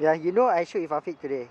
Yeah, you know I shoot with Afiq today.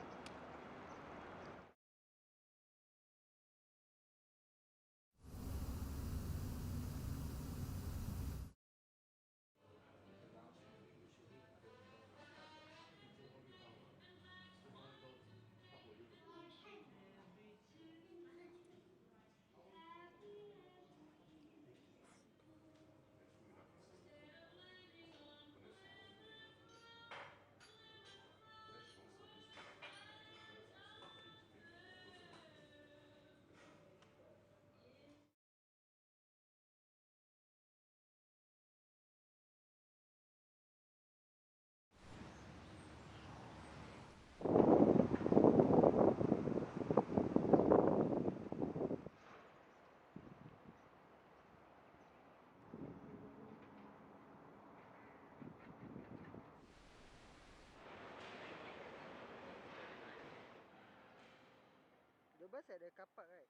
The bus at the car park, right?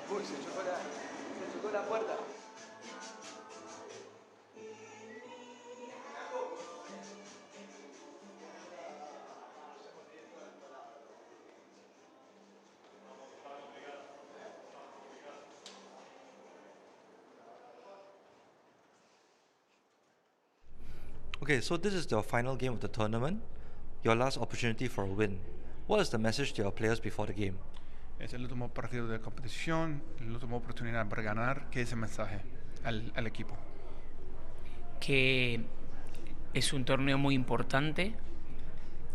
Uy, se chocó la puerta. Okay, so this is your final game of the tournament, your last opportunity for a win. What is the message to your players before the game? Es el último partido de competición, la última oportunidad para ganar. ¿Qué es el mensaje al equipo? Que es un torneo muy importante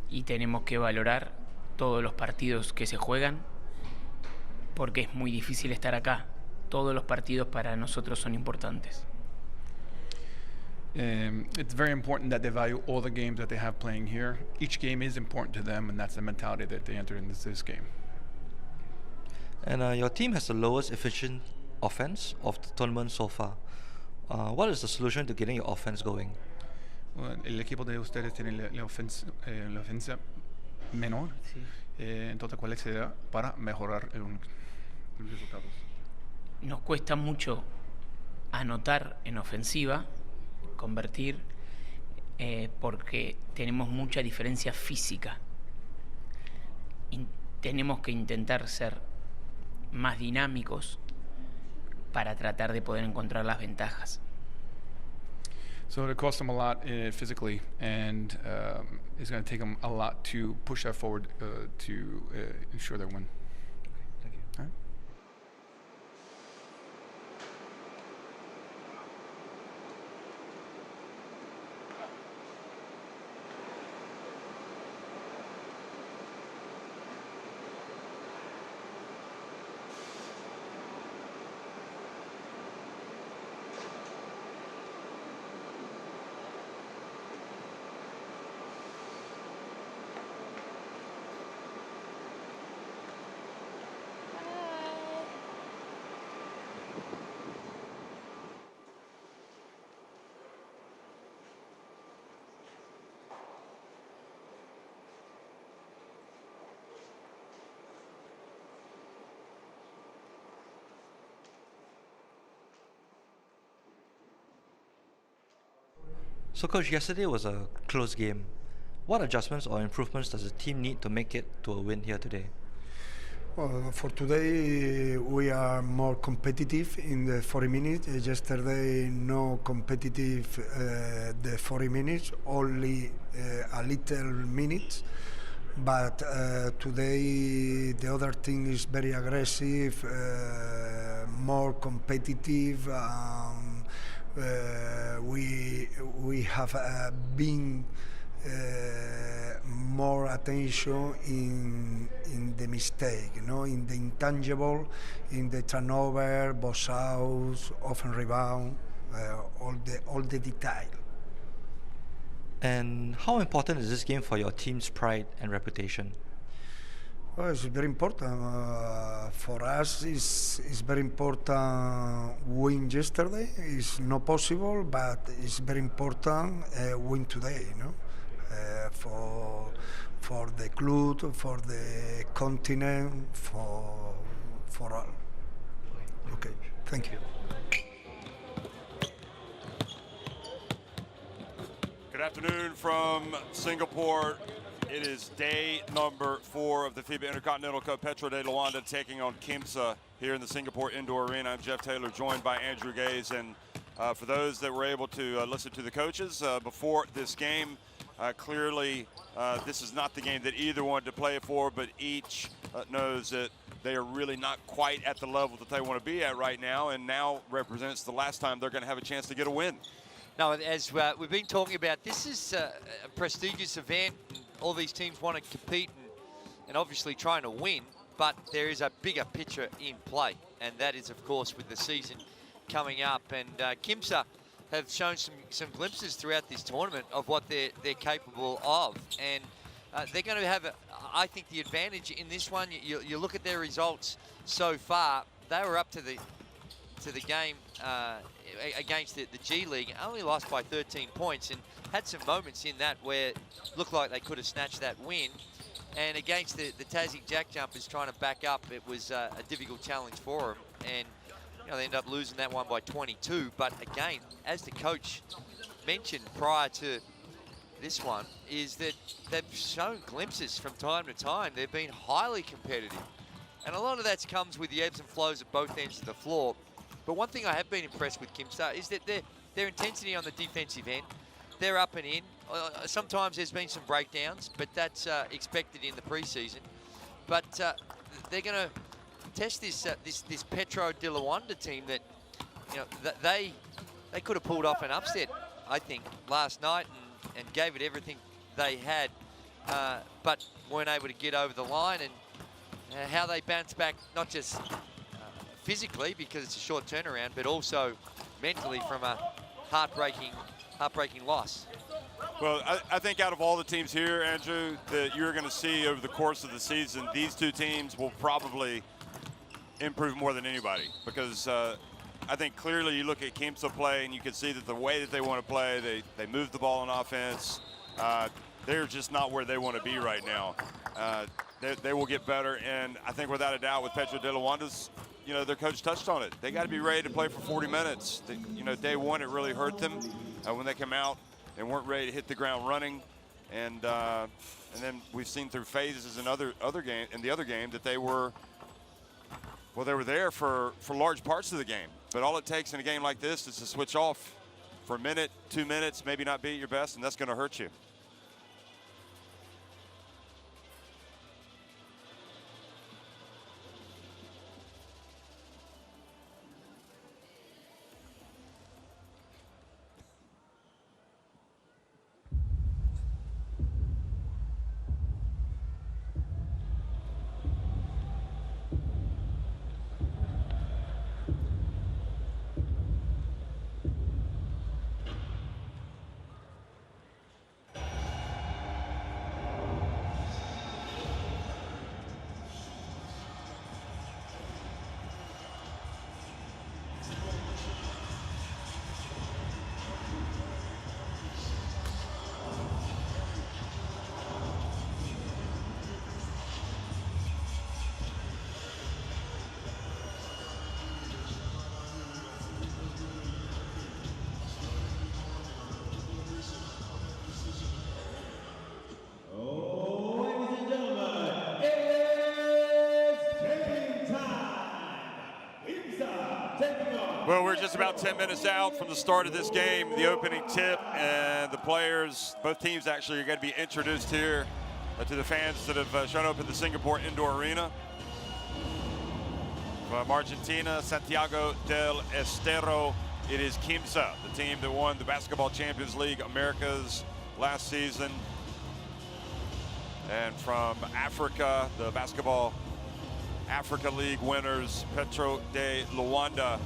y tenemos que valorar todos los partidos que se juegan porque es muy difícil estar acá. Todos los partidos para nosotros son importantes. It's very important that they value all the games that they have playing here. Each game is important to them, and that's the mentality that they enter in this game. And your team has the lowest efficient offense of the tournament so far. What is the solution to getting your offense going? El equipo de ustedes tiene la ofensa menor. Sí. Entonces, ¿cuál es la idea para mejorar los resultados? Nos cuesta mucho anotar en ofensiva, convertir, porque tenemos mucha diferencia física. Tenemos que intentar ser más dinámicos para tratar de poder encontrar las ventajas. So it costs them a lot physically, and it's going to take them a lot to push that forward to ensure their win. Thank you. All right. So, Coach, yesterday was a close game. What adjustments or improvements does the team need to make it to a win here today? Well, for today, we are more competitive in the 40 minutes. Yesterday, no competitive the 40 minutes, only a little minutes. But today, the other thing is very aggressive, more competitive. We have been more attention in the mistake, in the intangible, in the turnover, boss outs, often rebound. all the detail. And how important is this game for your team's pride and reputation? Well, it's very important for us. It's very important win yesterday. It's not possible, but it's very important win today. For the club, for the continent, for all. Okay, thank you. Good afternoon from Singapore. It is day number 4 of the FIBA Intercontinental Cup. Petro De Luanda taking on Quimsa here in the Singapore Indoor Arena. I'm Jeff Taylor, joined by Andrew Gaze. And for those that were able to listen to the coaches before this game, clearly this is not the game that either wanted to play for, but each knows that they are really not quite at the level that they want to be at right now, and now represents the last time they're going to have a chance to get a win. No, as we've been talking about, this is a prestigious event. All these teams want to compete and obviously trying to win, but there is a bigger picture in play, and that is, of course, with the season coming up. And Quimsa have shown some glimpses throughout this tournament of what they're capable of, and they're going to have, I think, the advantage in this one. You look at their results so far; they were up to the game against the G League, only lost by 13 points, and had some moments in that where it looked like they could have snatched that win. And against the Tassie Jack Jumpers trying to back up, it was a difficult challenge for them, and they ended up losing that one by 22. But again, as the coach mentioned prior to this one, is that they've shown glimpses from time to time. They've been highly competitive, and a lot of that comes with the ebbs and flows at both ends of the floor. But one thing I have been impressed with Quimsa is that their intensity on the defensive end. They're up and in. Sometimes there's been some breakdowns, but that's expected in the preseason. But they're going to test this Petro De Luanda team that they could have pulled off an upset, I think, last night and gave it everything they had, but weren't able to get over the line. And how they bounce back, not just physically because it's a short turnaround, but also mentally from a heartbreaking loss. Well, I think out of all the teams here, Andrew, that you're going to see over the course of the season, these two teams will probably improve more than anybody, because I think clearly you look at Quimsa play and you can see that the way that they want to play, they move the ball on offense. They're just not where they want to be right now. They will get better, and I think without a doubt with Petro De Luanda's, their coach touched on it. They got to be ready to play for 40 minutes. Day one, it really hurt them when they come out and weren't ready to hit the ground running. And then we've seen through phases in the other game that they were there for large parts of the game. But all it takes in a game like this is to switch off for a minute, 2 minutes, maybe not be at your best, and that's going to hurt you. Well, we're just about 10 minutes out from the start of this game, the opening tip, and the players, both teams actually are going to be introduced here to the fans that have shown up at the Singapore Indoor Arena. From Argentina, Santiago del Estero, it is Quimsa, the team that won the Basketball Champions League Americas last season. And from Africa, the Basketball Africa League winners, Petro De Luanda.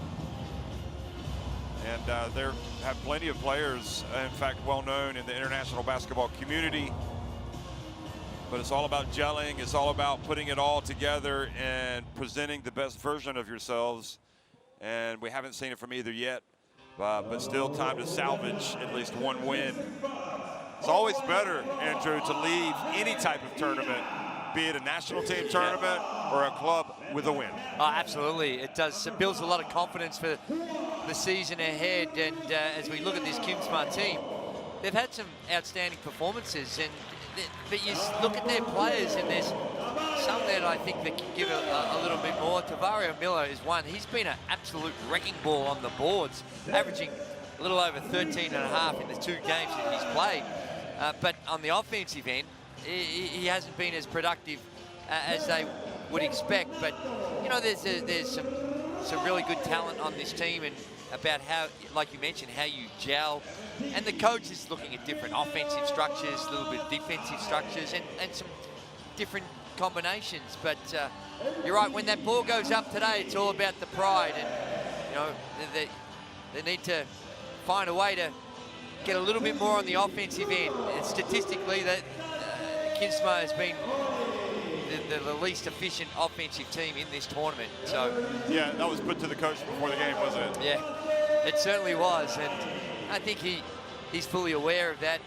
And they have plenty of players, in fact, well known in the international basketball community. But it's all about gelling. It's all about putting it all together and presenting the best version of yourselves. And we haven't seen it from either yet, but still time to salvage at least one win. It's always better, Andrew, to leave any type of tournament, be it a national team tournament or a club, with a win. Oh, absolutely. It does. It builds a lot of confidence for the season ahead. And as we look at this Quimsa team, they've had some outstanding performances. But you look at their players, and there's some that I think that can give a little bit more. Tavario Miller is one. He's been an absolute wrecking ball on the boards, averaging a little over 13.5 in the 2 games that he's played. But on the offensive end, he hasn't been as productive as they would expect. But, you know, there's some really good talent on this team, and about how, like you mentioned, how you gel. And the coach is looking at different offensive structures, a little bit of defensive structures, and some different combinations. But you're right, when that ball goes up today, it's all about the pride. And, you know, they need to find a way to get a little bit more on the offensive end. And statistically, that Quimsa has been the least efficient offensive team in this tournament. So yeah, that was put to the coach before the game, wasn't it? Yeah, it certainly was, and I think he's fully aware of that.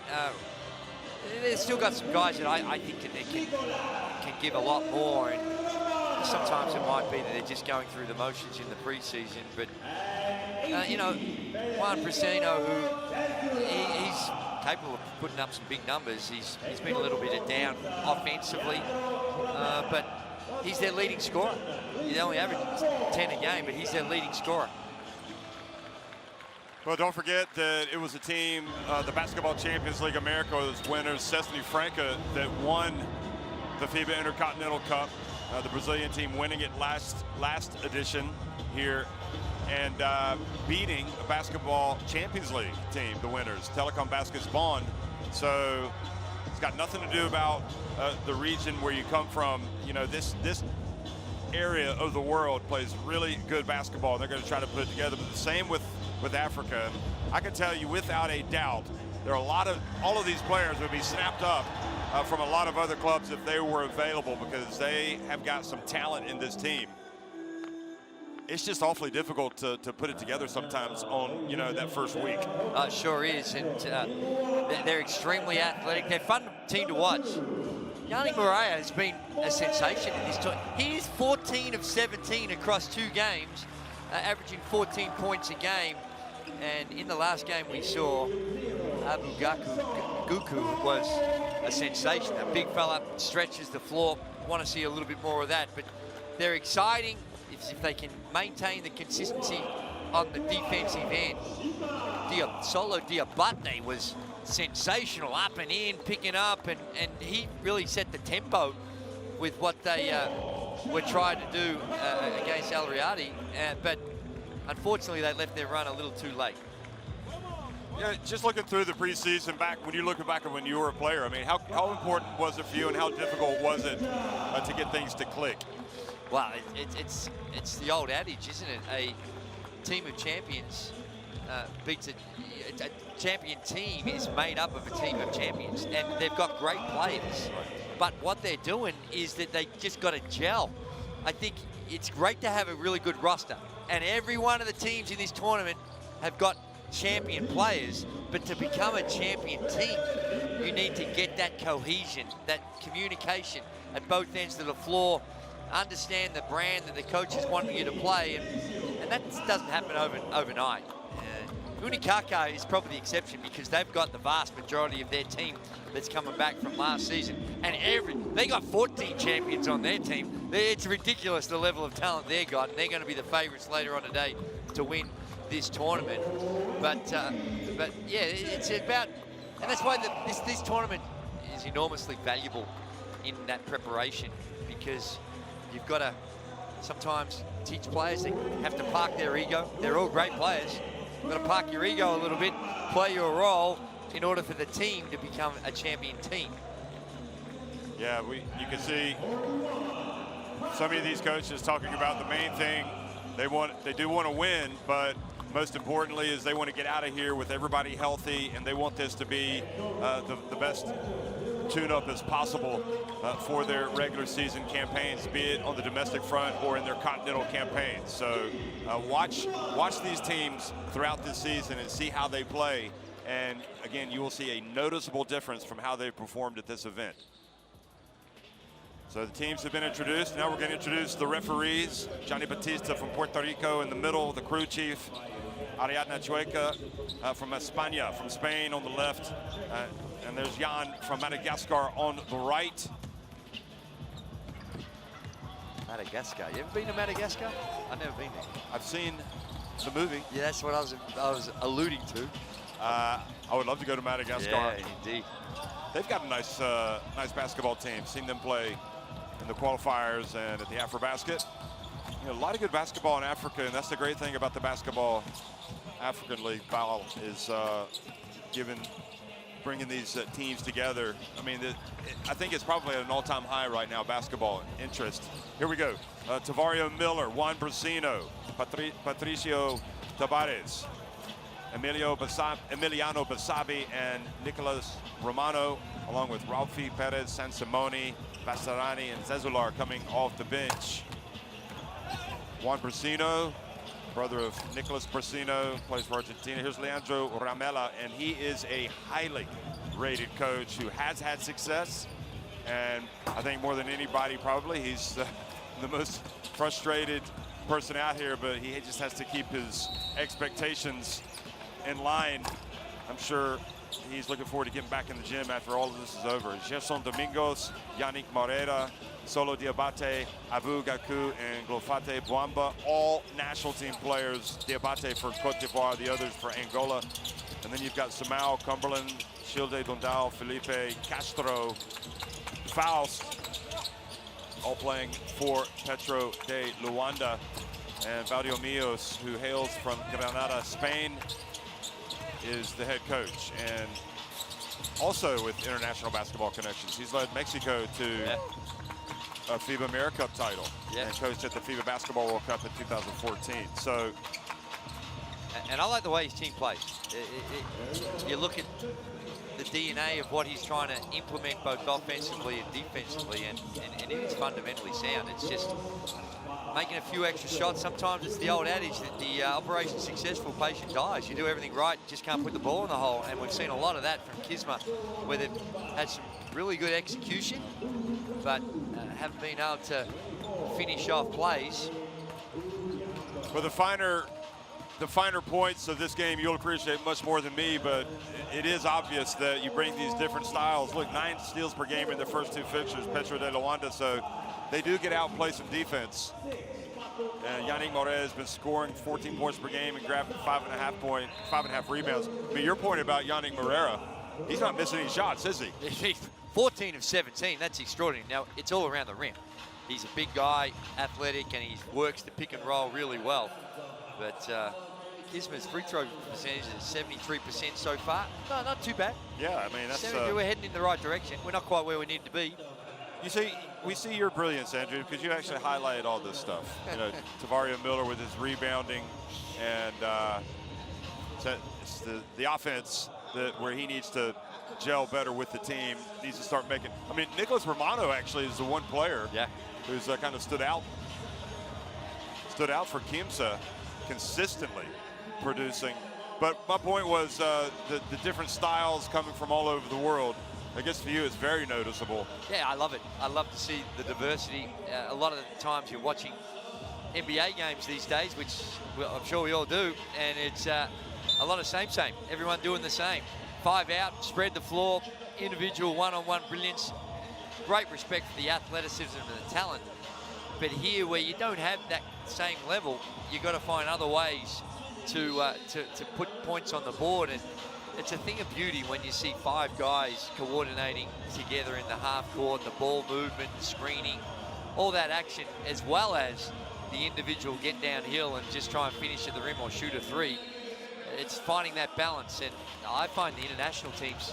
They've still got some guys that I think that they can give a lot more, and sometimes it might be that they're just going through the motions in the preseason. But you know, Juan Prasino, who he's capable of putting up some big numbers. He's been a little bit down offensively, but he's their leading scorer. He only averages 10 a game, but he's their leading scorer. Well, don't forget that it was a team, the Basketball Champions League Americas winners, Cesny Franca, that won the FIBA Intercontinental Cup. The Brazilian team winning it last edition here, and beating a Basketball Champions League team, the winners, Telecom Baskets Bond. So it's got nothing to do about the region where you come from. You know, this area of the world plays really good basketball, and they're going to try to put it together. But the same with Africa. I can tell you without a doubt, there are all of these players would be snapped up from a lot of other clubs if they were available, because they have got some talent in this team. It's just awfully difficult to put it together sometimes on, you know, that first week. It sure is, and they're extremely athletic. They're a fun team to watch. Yanni Morea has been a sensation in this tournament. He is 14 of 17 across 2 games, averaging 14 points a game. And in the last game we saw, Abu Guku was a sensation. A big fella, stretches the floor. Want to see a little bit more of that, but they're exciting if they can maintain the consistency on the defensive end. Solo Diabate was sensational, up and in, picking up, and he really set the tempo with what they were trying to do against Al Riyadi, but unfortunately they left their run a little too late. Yeah, just looking through the preseason back, when you look back at when you were a player, I mean, how important was it for you, and how difficult was it to get things to click? Well, it's the old adage, isn't it? A team of champions beats a champion team is made up of a team of champions, and they've got great players. But what they're doing is that they just got to gel. I think it's great to have a really good roster, and every one of the teams in this tournament have got champion players, but to become a champion team, you need to get that cohesion, that communication at both ends of the floor, understand the brand that the coaches want you to play, and that doesn't happen overnight. Unikaka is probably the exception, because they've got the vast majority of their team that's coming back from last season, and they got 14 champions on their team. It's ridiculous the level of talent they got, and they're going to be the favourites later on today to win this tournament. But yeah, it's about, and that's why this tournament is enormously valuable in that preparation, because you've got to sometimes teach players they have to park their ego. They're all great players. You've got to park your ego a little bit, play your role in order for the team to become a champion team. Yeah, you can see some of these coaches talking about the main thing. They do want to win, but most importantly is they want to get out of here with everybody healthy, and they want this to be the best tune-up as possible for their regular season campaigns, be it on the domestic front or in their continental campaigns. So watch these teams throughout this season and see how they play. And again, you will see a noticeable difference from how they performed at this event. So the teams have been introduced. Now we're going to introduce the referees. Johnny Batista from Puerto Rico in the middle, the crew chief. Ariadna Chueca from España, from Spain on the left. And there's Jan from Madagascar on the right. Madagascar. You ever been to Madagascar? I've never been there. I've seen the movie. Yeah, that's what I was alluding to. I would love to go to Madagascar. Yeah, indeed. They've got a nice basketball team. Seen them play in the qualifiers and at the AfroBasket. You know, a lot of good basketball in Africa, and that's the great thing about the Basketball African League, Powell, is bringing these teams together. I mean, I think it's probably at an all-time high right now, basketball interest. Here we go. Tavario Miller, Juan Brasino, Patricio Tabares, Emiliano Basabi, and Nicolas Romano, along with Ralphie Perez, Sansimoni, Basarani, and Zezular coming off the bench. Juan Brasino, brother of Nicolas Brasino, plays for Argentina. Here's Leandro Ramela, and he is a highly rated coach who has had success. And I think more than anybody, probably, he's the most frustrated person out here, but he just has to keep his expectations in line. I'm sure he's looking forward to getting back in the gym after all of this is over. Gerson Domingos, Yannick Morera, Solo Diabate, Abu Gaku, and Glofate Bwamba, all national team players. Diabate for Cote d'Ivoire, the others for Angola. And then you've got Samao, Cumberland, Shilde Dondal, Felipe, Castro, Faust, all playing for Petro De Luanda. And Valdio Mios, who hails from Granada, Spain, is the head coach. And also with international basketball connections. He's led Mexico to a FIBA AmeriCup title and coached at the FIBA Basketball World Cup in 2014. So, and I like the way his team plays. You look at the DNA of what he's trying to implement both offensively and defensively, and it is fundamentally sound. It's just making a few extra shots. Sometimes it's the old adage that the operation's successful, patient dies. You do everything right, just can't put the ball in the hole. And we've seen a lot of that from Quimsa, where they've had some really good execution, but haven't been able to finish off plays. For the finer points of this game, you'll appreciate much more than me, but it is obvious that you bring these different styles. Look, 9 steals per game in their first 2 fixtures, Petro De Luanda, so they do get out and play some defense. And Yannick Morez has been scoring 14 points per game and grabbing 5.5 rebounds. I mean, your point about Yannick Morera, he's not missing any shots, is he? He's 14 of 17, that's extraordinary. Now, it's all around the rim. He's a big guy, athletic, and he works the pick and roll really well. But Quimsa's free throw percentage is 73% so far. No, not too bad. Yeah, I mean, that's... we're heading in the right direction. We're not quite where we need to be. You see, we see your brilliance, Andrew, because you actually highlighted all this stuff. You know, Tavario Miller with his rebounding, and it's the offense where he needs to gel better with the team, needs to start making... I mean, Nicolas Romano actually is the one player who's kind of stood out for Quimsa, consistently producing. But my point was the different styles coming from all over the world. I guess for you, it's very noticeable. Yeah, I love it. I love to see the diversity. A lot of the times you're watching NBA games these days, which I'm sure we all do, and it's a lot of same. Everyone doing the same. 5 out, spread the floor, individual one-on-one brilliance. Great respect for the athleticism and the talent. But here, where you don't have that same level, you've got to find other ways to put points on the board. And it's a thing of beauty when you see 5 guys coordinating together in the half court, the ball movement, screening, all that action, as well as the individual get downhill and just try and finish at the rim or shoot a 3. It's finding that balance, and I find the international teams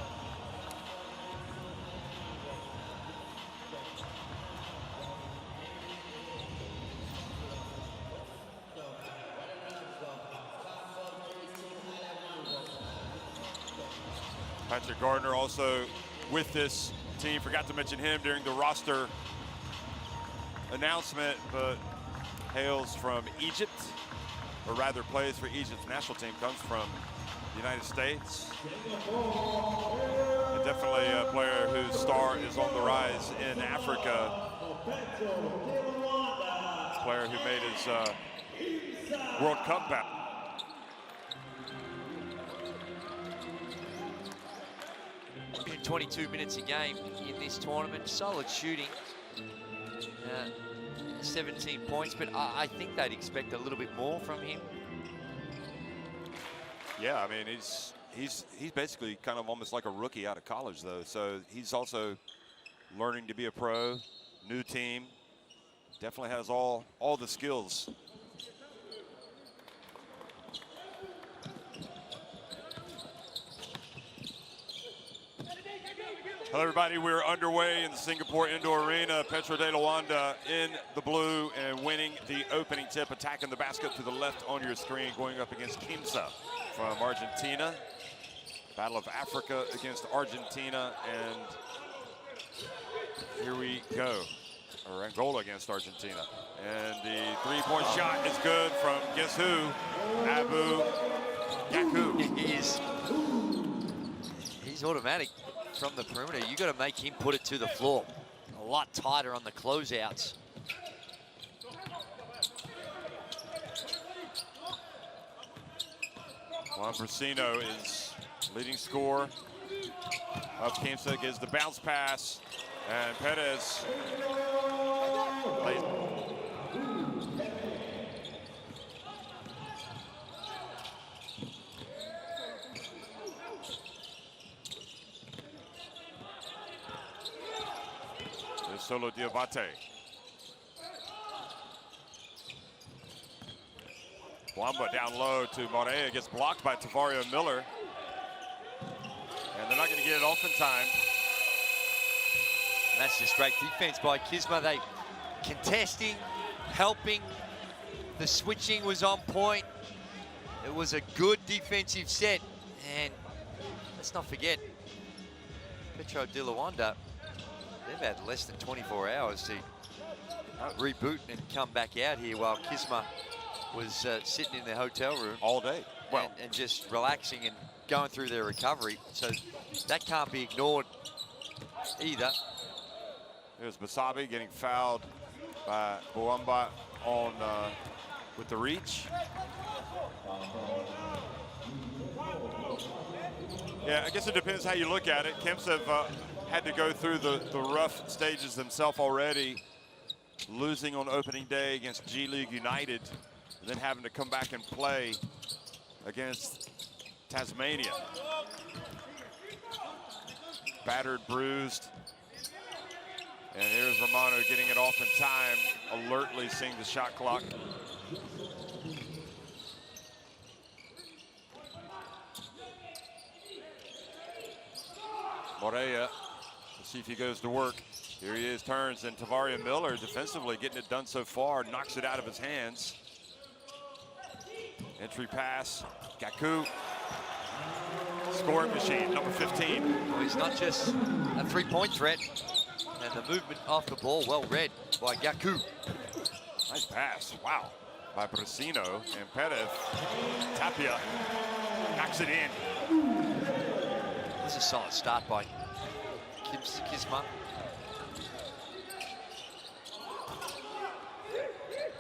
Patrick Gardner also with this team. Forgot to mention him during the roster announcement, but hails from Egypt, or rather plays for Egypt's national team, comes from the United States. And definitely a player whose star is on the rise in Africa. A player who made his World Cup bout. 22 minutes a game in this tournament. Solid shooting. 17 points, but I think they'd expect a little bit more from him. Yeah, I mean, he's basically kind of almost like a rookie out of college, though. So he's also learning to be a pro, new team. Definitely has all the skills. Hello, everybody. We're underway in the Singapore Indoor Arena. Petro De Luanda in the blue and winning the opening tip, attacking the basket to the left on your screen, going up against Quimsa from Argentina. Battle of Africa against Argentina, and here we go. Or Angola against Argentina. And the three-point shot is good from, guess who? Abu Gaku. He's automatic from the perimeter. You got to make him put it to the floor. A lot tighter on the closeouts. Juan Brasino is leading scorer of Quimsa, gives the bounce pass, and Perez plays. Solo Diabate. Wamba down low to Morea, gets blocked by Tavario Miller. And they're not going to get it off in time. And that's just great defense by Quimsa. They contesting, helping. The switching was on point. It was a good defensive set. And let's not forget, Petro De Luanda, they've had less than 24 hours to reboot and come back out here while Quimsa was sitting in their hotel room all day. Well, and just relaxing and going through their recovery. So that can't be ignored either. There's Basabi getting fouled by Boamba on with the reach. Yeah, I guess it depends how you look at it. Quimsa have had to go through the rough stages themselves already, losing on opening day against G League United, and then having to come back and play against Tasmania. Battered, bruised. And here's Romano getting it off in time, alertly seeing the shot clock. Morea, let's see if he goes to work. Here he is, turns, and Tavario Miller defensively getting it done so far, knocks it out of his hands. Entry pass, Gaku. Scoring machine, number 15. Well, he's not just a three-point threat. And the movement off the ball, well read by Gaku. Nice pass, wow, by Brasino, and Perez. Tapia knocks it in. This is a solid start by Quimsa.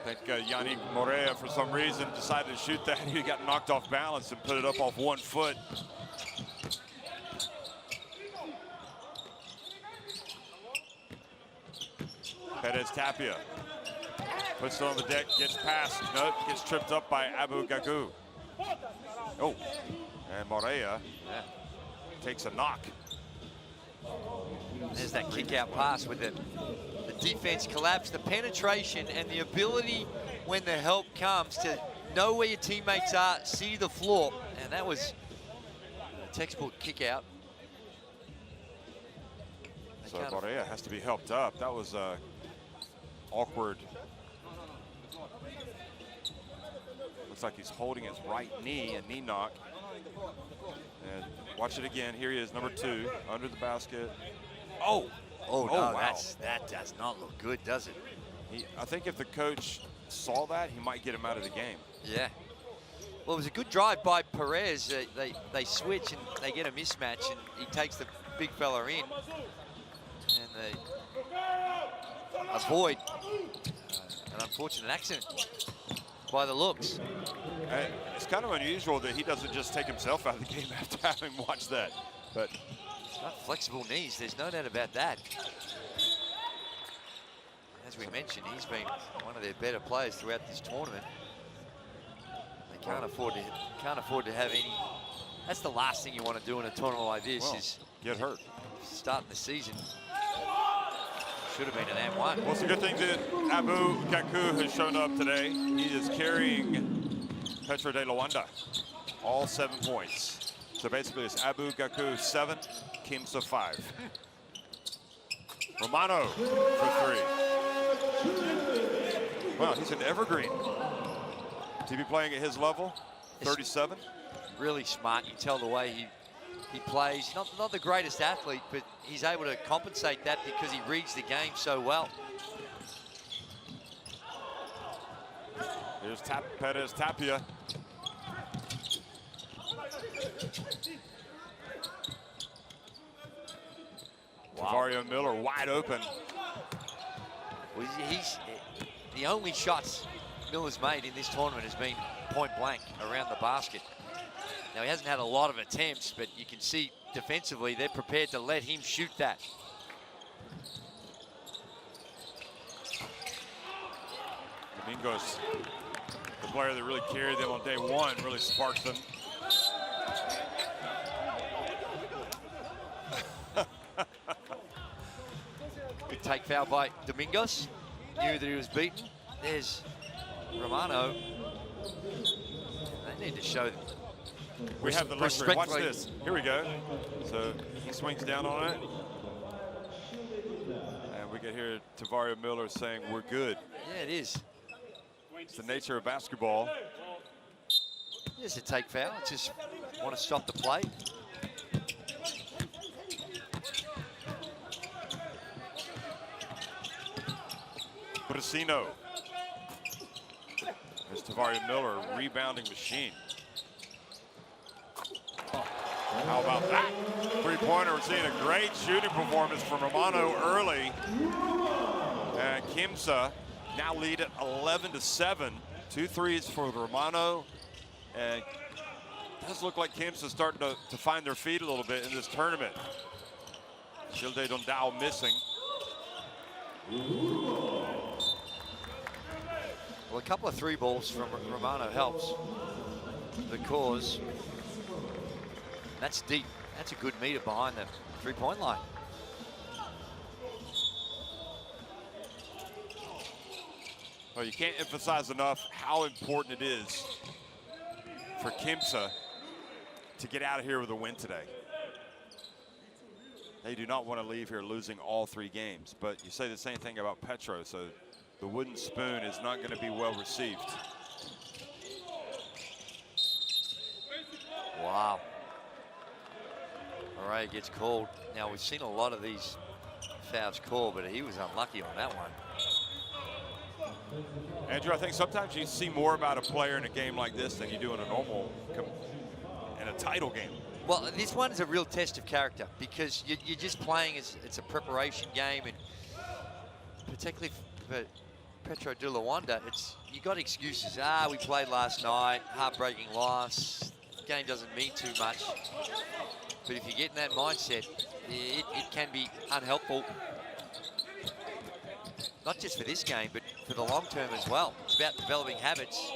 I think Yannick Morea, for some reason, decided to shoot that. He got knocked off balance and put it up off 1 foot. Perez Tapia puts it on the deck, gets past, nope, gets tripped up by Abu Gaku. Oh, and Morea takes a knock. There's that kick-out pass with the defense collapse, the penetration, and the ability when the help comes to know where your teammates are, see the floor. And that was a textbook kick-out. So Morea has to be helped up. That was awkward Looks like he's holding his right knee, a knee knock. And watch it again. Here he is, number 2, under the basket. Oh! Oh, no, wow. that does not look good, does it? I think if the coach saw that, he might get him out of the game. Yeah. Well, it was a good drive by Perez. They switch and they get a mismatch, and he takes the big fella in. And they avoid an unfortunate accident by the looks. It's kind of unusual that he doesn't just take himself out of the game after having watched that. But he's got flexible knees, there's no doubt about that. As we mentioned, he's been one of their better players throughout this tournament. They can't afford to have any. That's the last thing you want to do in a tournament like this, is get hurt. Starting the season. Should have been an M1. Well, it's a good thing that Abu Gaku has shown up today. He is carrying Petro De Luanda, all 7 points. So basically it's Abu Gaku 7, Quimsa 5. Romano for 3. Wow, he's an evergreen. To be playing at his level, 37. Really smart. You tell the way he plays. Not the greatest athlete, but he's able to compensate that because he reads the game so well. Here's Perez Tapia. Wow. Tavario Miller wide open. Well, he's the only shots Miller's made in this tournament has been point blank around the basket. Now, he hasn't had a lot of attempts, but you can see defensively they're prepared to let him shoot that. Domingos, the player that really carried them on day 1, really sparked them. Good take foul by Domingos. Knew that he was beaten. There's Romano. They need to show them. We have the luxury. Watch this. Here we go. So he swings down on it. And we can hear Tavario Miller saying, "We're good." Yeah, it is. It's the nature of basketball. It's a take foul. Just want to stop the play. Brasino. There's Tavario Miller, rebounding machine. How about that? Three-pointer. We're seeing a great shooting performance from Romano early. And Quimsa now lead at 11-7. 2 threes for Romano. And it does look like Quimsa starting to find their feet a little bit in this tournament. Shilde Dondao missing. Well, a couple of 3 balls from Romano helps the cause. That's deep. That's a good meter behind the 3-point line. Well, you can't emphasize enough how important it is for Quimsa to get out of here with a win today. They do not want to leave here losing all 3 games, but you say the same thing about Petro, so the wooden spoon is not going to be well received. Wow. All right, gets called. Now, we've seen a lot of these fouls called, but he was unlucky on that one. Andrew, I think sometimes you see more about a player in a game like this than you do in a normal, in a title game. Well, this one is a real test of character because you're just playing as it's a preparation game, and particularly for Petro De Luanda, you got excuses. We played last night, heartbreaking loss. Game doesn't mean too much. But if you get in that mindset, it can be unhelpful. Not just for this game, but for the long term as well. It's about developing habits.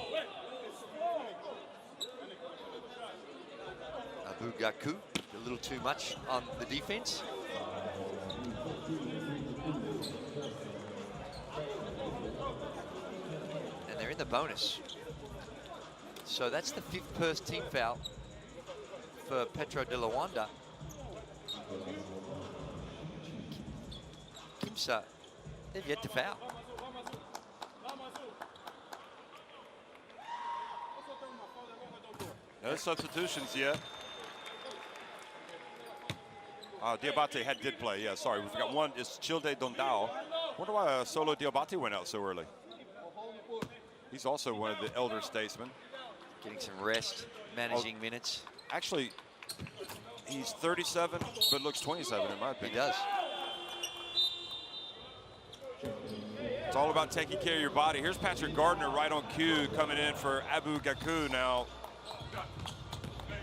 Abu Gaku, a little too much on the defense. And they're in the bonus. So that's the 5th first team foul for Petro De Luanda. Quimsa, they've yet to foul. No substitutions yet. Diabate did play. Yeah, sorry, we forgot one. It's Childe Dondao. Wonder why Solo Diabate went out so early. He's also one of the elder statesmen. Getting some rest, managing minutes. Actually, he's 37, but looks 27 in my opinion. He does. It's all about taking care of your body. Here's Patrick Gardner right on cue coming in for Abu Gaku. Now,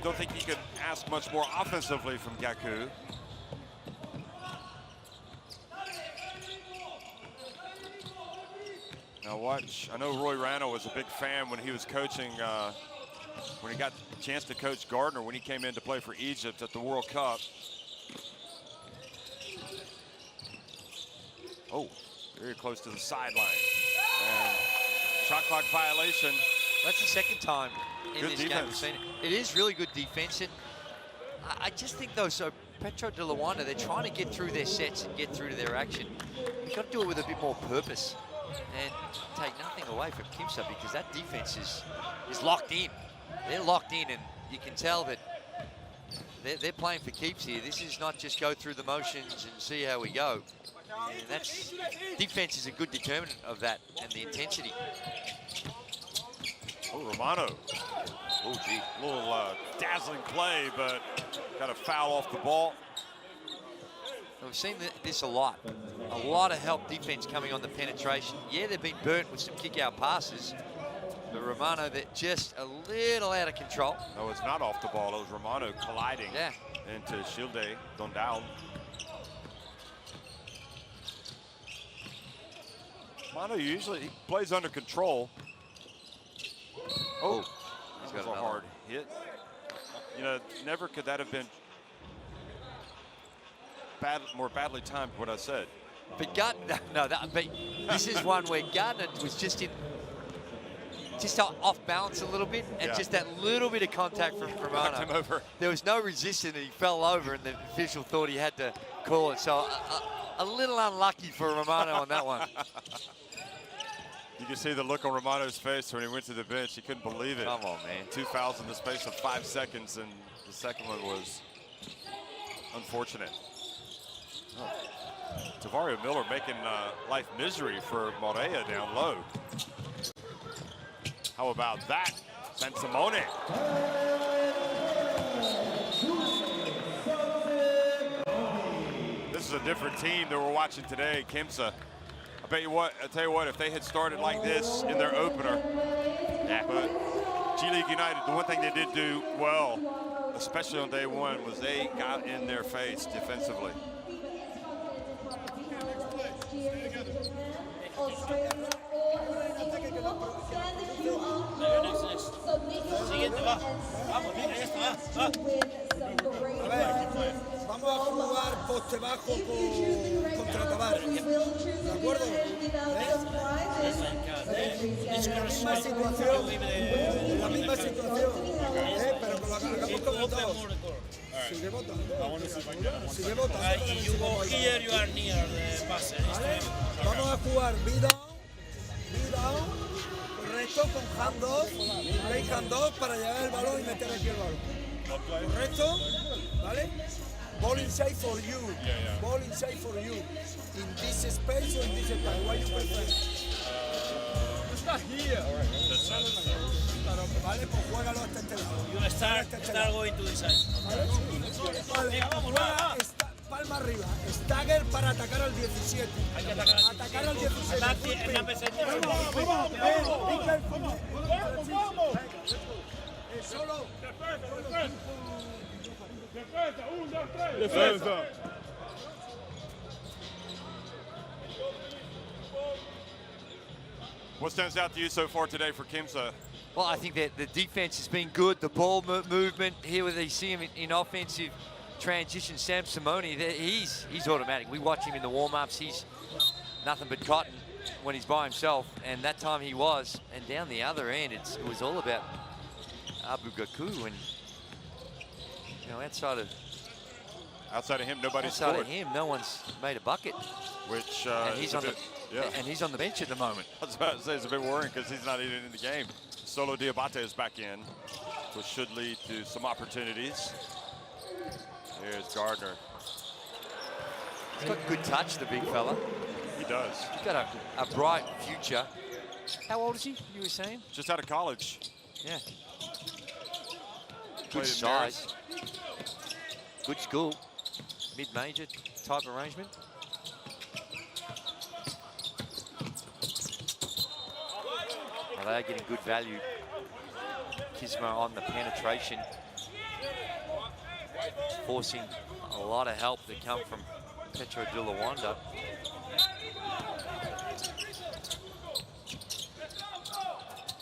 don't think you could ask much more offensively from Gaku. Now watch, I know Roy Rano was a big fan when he was coaching, when he got the chance to coach Gardner when he came in to play for Egypt at the World Cup. Oh, very close to the sideline. And shot clock violation. That's the second time in Good this game we've seen it. It is really good defense. And I just think, though, so Petro De Luanda, they're trying to get through their sets and get through to their action. You've got to do it with a bit more purpose and take nothing away from Quimsa, because that defense is locked in. They're locked in, and you can tell that they're playing for keeps here. This is not just go through the motions and see how we go. And that's, defense is a good determinant of that and the intensity. Oh, Romano. Oh, gee. A little dazzling play, but got a foul off the ball. We've seen this a lot. A lot of help defense coming on the penetration. Yeah, they've been burnt with some kick-out passes. But Romano, they're just a little out of control. No, it's not off the ball. It was Romano colliding into Childe Dondao. Romano usually plays under control. Oh, he's that got was a hard hit. You know, never could that have been more badly timed what I said. But Gardner, but this is one where Gardner was just off balance a little bit, and just that little bit of contact from Romano. Knocked him over. There was no resistance, and he fell over, and the official thought he had to call it. So a little unlucky for Romano on that one. You can see the look on Romano's face when he went to the bench. He couldn't believe it. Come on, man. 2 fouls in the space of 5 seconds, and the second one was unfortunate. Oh. Tavario Miller making life misery for Moreira down low. How about that? San Simone. This is a different team that we're watching today, Quimsa. I bet you what, I tell you what, if they had started like this in their opener, but G-League United, the one thing they did do well, especially on day one, was they got in their face defensively. Vamos a jugar poste bajo contra Tavares, ¿de acuerdo? La misma situación, pero que lo hagamos como todos. Sigue votando. Sigue votando. Vamos a jugar B-down, correcto, con handoff, break handoff para llevar el balón y meter aquí el balón. Correcto, ¿vale? Ball inside for you. Ball inside for you. In this space or in this space? Why you prefer? It's not here. Vale, pues juégalo hasta este lado. You start going to this side. Vale, juega palma arriba. Stagger para atacar al 17. Hay que atacar al 17. Vamos. Solo. Defensa. What stands out to you so far today for Quimsa? Well, I think that the defense has been good. The ball movement here, where they see him in offensive transition, Sam Simone, he's automatic. We watch him in the warm-ups. He's nothing but cotton when he's by himself, and that time he was. And down the other end, it was all about Abu Gaku, and you know, outside of him, nobody's outside scored. of him, no one's made a bucket. Which and he's is a on bit Yeah. And he's on the bench at the moment. I was about to say it's a bit worrying because he's not even in the game. Solo Diabate is back in, which should lead to some opportunities. Here's Gardner. He's got good touch, the big fella. He does. He's got a bright future. How old is he, you were saying? Just out of college. Yeah. Played Good in size. Good school. Mid-major type arrangement. Well, they are getting good value. Quimsa on the penetration. Forcing a lot of help to come from Petro De Luanda.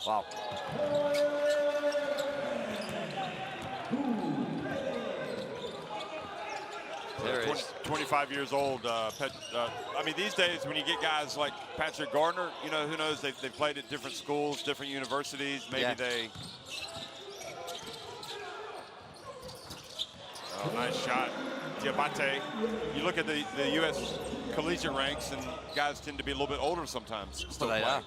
Wow. There it is. 25 years old. I mean, these days when you get guys like Patrick Gardner, you know, who knows? They've played at different schools, different universities. Maybe they. Oh, nice shot. Diabate. You look at the U.S. collegiate ranks, and guys tend to be a little bit older sometimes. Well, they are.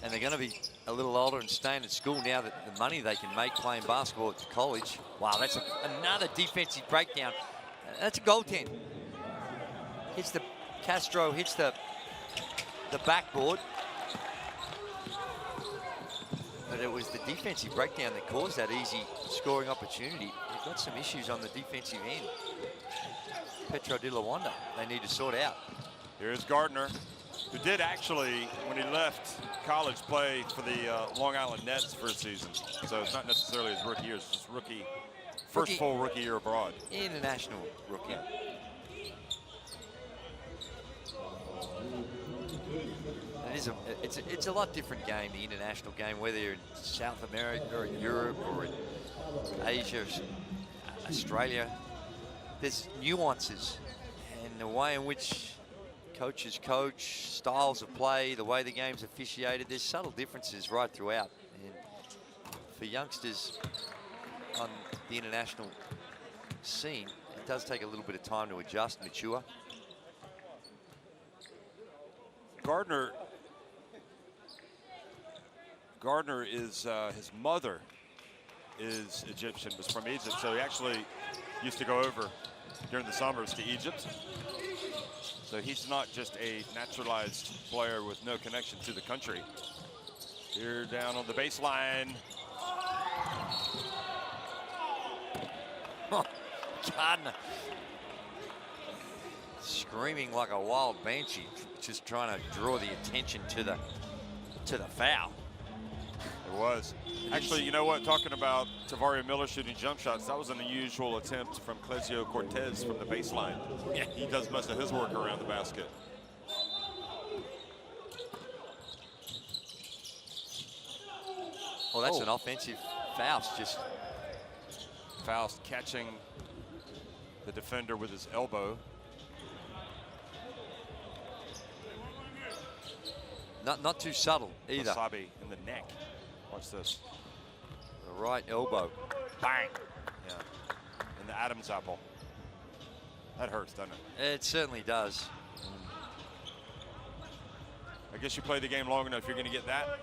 And they're going to be a little older and staying at school now that the money they can make playing basketball at college. Wow, that's another defensive breakdown. That's a goaltend. Hits the Castro, hits the backboard. But it was the defensive breakdown that caused that easy scoring opportunity. They've got some issues on the defensive end. Petro De Luanda, they need to sort out. Here's Gardner, who did actually, when he left college, play for the Long Island Nets for a season. So it's not necessarily his rookie year, it's just first full rookie year abroad. International rookie. It's a lot different game, the international game, whether you're in South America or in Europe or in Asia, Australia. There's nuances and the way in which coaches coach, styles of play, the way the game's officiated. There's subtle differences right throughout. And for youngsters on the international scene, it does take a little bit of time to adjust, mature. Gardner is, his mother is Egyptian, was from Egypt, so he actually used to go over during the summers to Egypt. So he's not just a naturalized player with no connection to the country. Here down on the baseline. Oh, Gardner. Screaming like a wild banshee, just trying to draw the attention to the foul. It was. Actually, you know what? Talking about Tavario Miller shooting jump shots, that was an unusual attempt from Clesio Cortez from the baseline. Yeah. He does most of his work around the basket. Well, that's an offensive Faust, just Faust catching the defender with his elbow. not too subtle either. Wasabi in the neck. Watch this. The right elbow. Bang. Yeah. In the Adam's apple. That hurts, doesn't it? It certainly does. I guess you play the game long enough, you're going to get that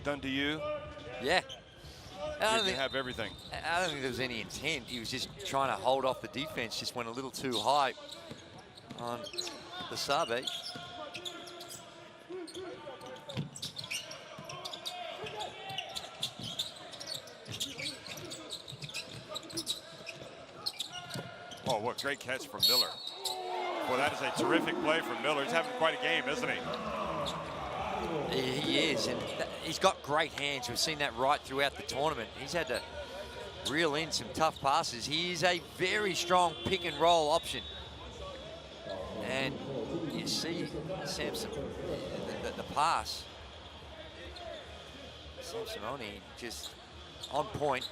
done to you. Yeah. I don't think have everything. I don't think there was any intent. He was just trying to hold off the defense. Just went a little too high on the Sabe. Oh, what great catch from Miller. Boy, that is a terrific play from Miller. He's having quite a game, isn't he? He is, and he's got great hands. We've seen that right throughout the tournament. He's had to reel in some tough passes. He is a very strong pick and roll option. And you see Samson, the pass. Samsononi just on point.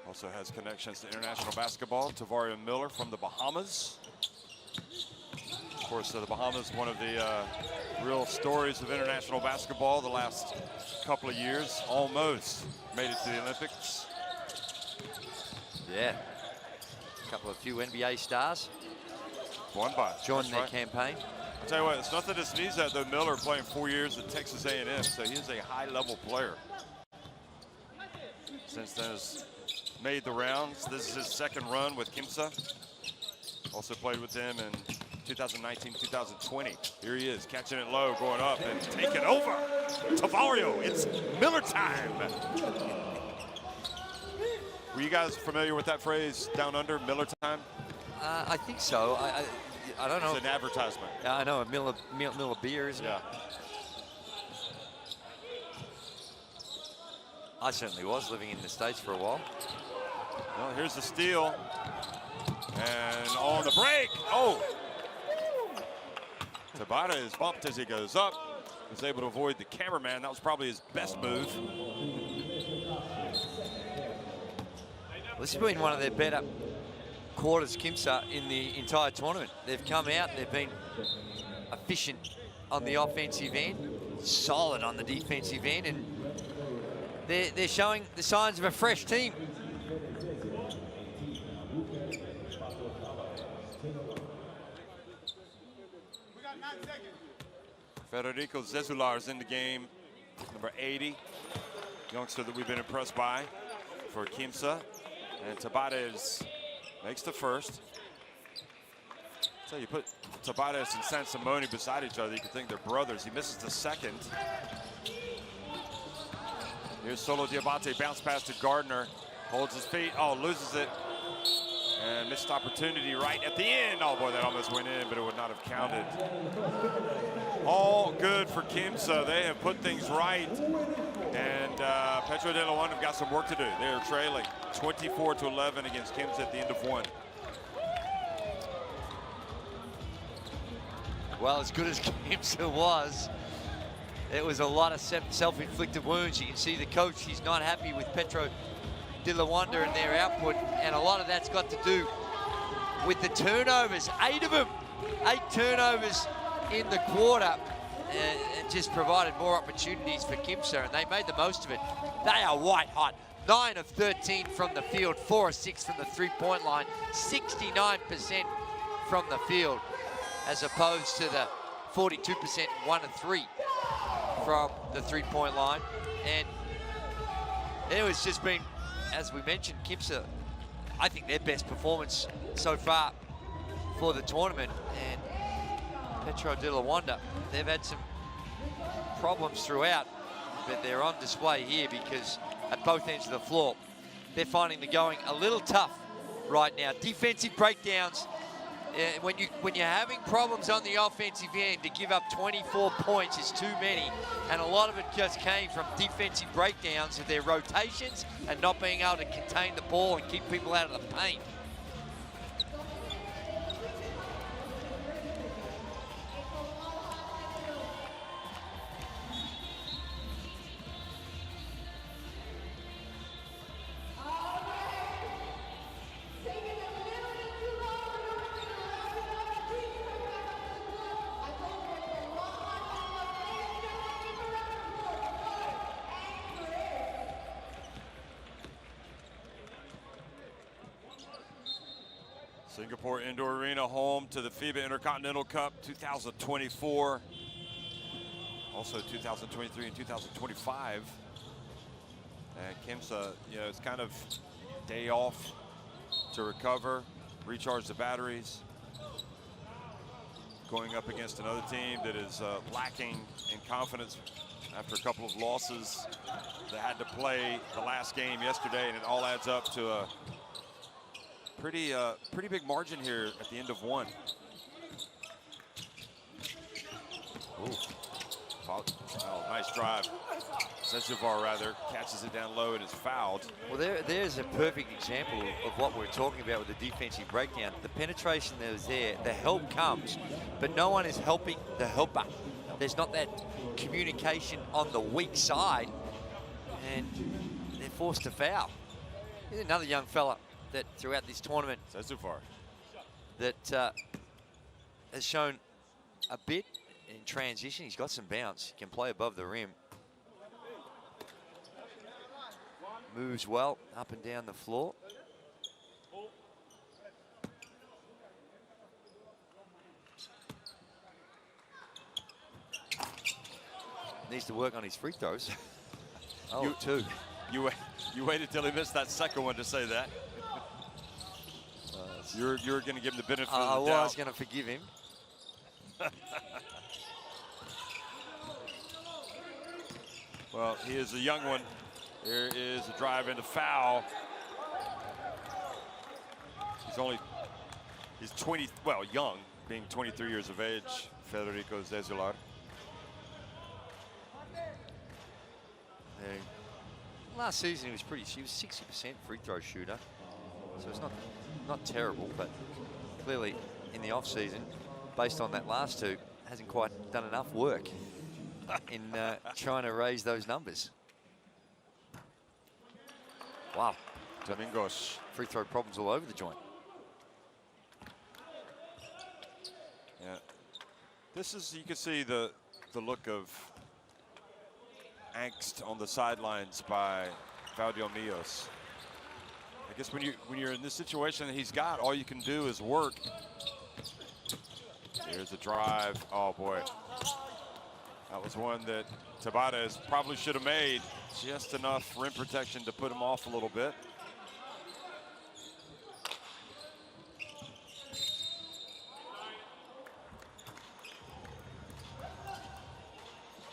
Also has connections to international basketball. Tavario Miller from the Bahamas. Of course, the Bahamas, one of the real stories of international basketball the last couple of years, almost made it to the Olympics. Yeah. A few NBA stars. Won by. Joined their campaign. I'll tell you what, it's nothing to sneeze at, though. Miller playing 4 years at Texas A&M, so he is a high-level player. Since then has made the rounds. This is his second run with Quimsa. Also played with them in 2019, 2020. Here he is, catching it low, going up, and taking over. Tavario, it's Miller time. Were you guys familiar with that phrase, down under, Miller time? I think so. I don't know. It's an advertisement. Yeah, I know, a Miller beer, isn't it? I certainly was living in the States for a while. Well, here's the steal. And on the break, oh! Tabata is bumped as he goes up. Was able to avoid the cameraman. That was probably his best move. This has been one of their better quarters, Quimsa, in the entire tournament. They've come out, they've been efficient on the offensive end, solid on the defensive end, and they're showing the signs of a fresh team. Federico Zezular is in the game, number 80, youngster that we've been impressed by for Quimsa. And Tabata makes the first. So you put Tabata and San Simone beside each other, you could think they're brothers. He misses the second. Here's Solo Diabate, bounce pass to Gardner, holds his feet, oh, loses it. And missed opportunity right at the end. Oh boy, that almost went in, but it would not have counted. All good for Quimsa. They have put things right. And Petro De Luanda have got some work to do. They are trailing 24-11 against Quimsa at the end of one. Well, as good as Quimsa was, it was a lot of self-inflicted wounds. You can see the coach, he's not happy with Petro De Luanda and their output, and a lot of that's got to do with the turnovers. 8 of them, 8 turnovers in the quarter, and just provided more opportunities for Quimsa, and they made the most of it. They are white hot. 9 of 13 from the field, 4 of 6 from the three-point line, 69% from the field, as opposed to the 42%, 1 of 3 from the three-point line. And it was just been, as we mentioned, Quimsa, I think their best performance so far for the tournament. And Petro De Luanda, they've had some problems throughout, but they're on display here because at both ends of the floor, they're finding the going a little tough right now. Defensive breakdowns, when you're having problems on the offensive end, to give up 24 points is too many, and a lot of it just came from defensive breakdowns of their rotations and not being able to contain the ball and keep people out of the paint. Singapore Indoor Arena, home to the FIBA Intercontinental Cup 2024. Also 2023 and 2025. And Quimsa, it's kind of day off to recover, recharge the batteries. Going up against another team that is lacking in confidence after a couple of losses. They had to play the last game yesterday, and it all adds up to a pretty big margin here at the end of one. Ooh. Oh, nice drive. Zezuvar rather catches it down low and is fouled. Well, there's a perfect example of what we're talking about with the defensive breakdown. The penetration that was there, the help comes, but no one is helping the helper. There's not that communication on the weak side, and they're forced to foul. Here's another young fella that throughout this tournament, Zezuvar, that has shown a bit in transition. He's got some bounce. He can play above the rim. moves well up and down the floor. Needs to work on his free throws. Oh, two. You waited till he missed that second one to say that. You're going to give him the benefit of the doubt. I was going to forgive him. Well, he is a young one. There is a drive into foul. He's 20, well, young, being 23 years of age, Federico Zezular. Last season he was 60% free throw shooter, so it's not terrible, but clearly in the off season, based on that last two, hasn't quite done enough work in trying to raise those numbers. Wow, Domingos, free throw problems all over the joint. Yeah, this is, you can see the look of angst on the sidelines by Valdio Mios. I guess when you're in this situation that he's got, all you can do is work. Here's a drive. Oh boy, that was one that Tabárez probably should have made. Just enough rim protection to put him off a little bit.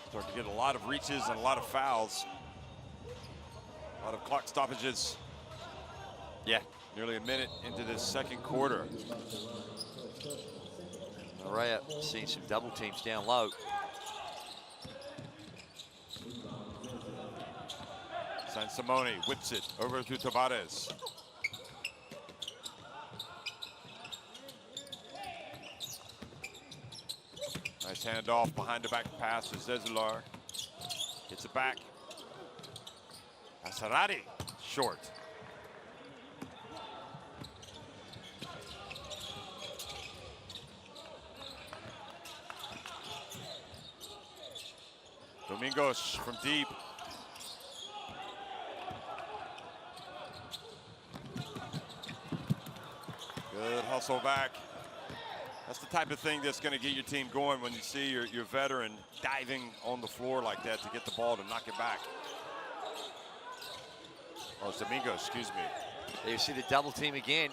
Starting to get a lot of reaches and a lot of fouls. A lot of clock stoppages. Yeah. Nearly a minute into this second quarter. Araya seeing some double teams down low. Saint-Simone whips it over to Tabárez. Nice handoff behind the back pass to Zezular. Gets it back. Asarati, short. Domingos from deep. Good hustle back. That's the type of thing that's going to get your team going when you see your veteran diving on the floor like that to get the ball to knock it back. Oh, it's Domingos, excuse me. There you see the double team again.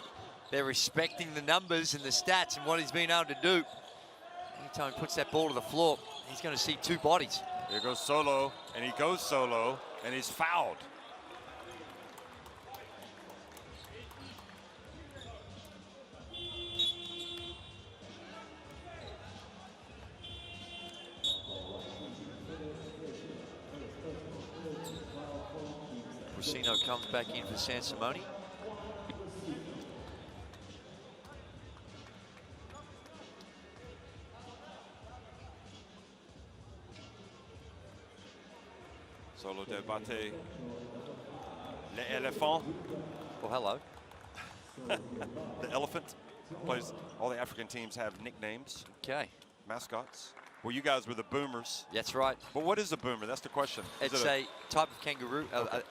They're respecting the numbers and the stats and what he's been able to do. Anytime he puts that ball to the floor, he's going to see two bodies. Here goes Solo, and he goes solo, and he's fouled. Rosino comes back in for Saint-Simone. Solo Debate. L'Elephant. Well, hello. The elephant. Plays, all the African teams have nicknames. Okay. Mascots. Well, you guys were the Boomers. That's right. But what is a boomer? That's the question. It's a type of kangaroo,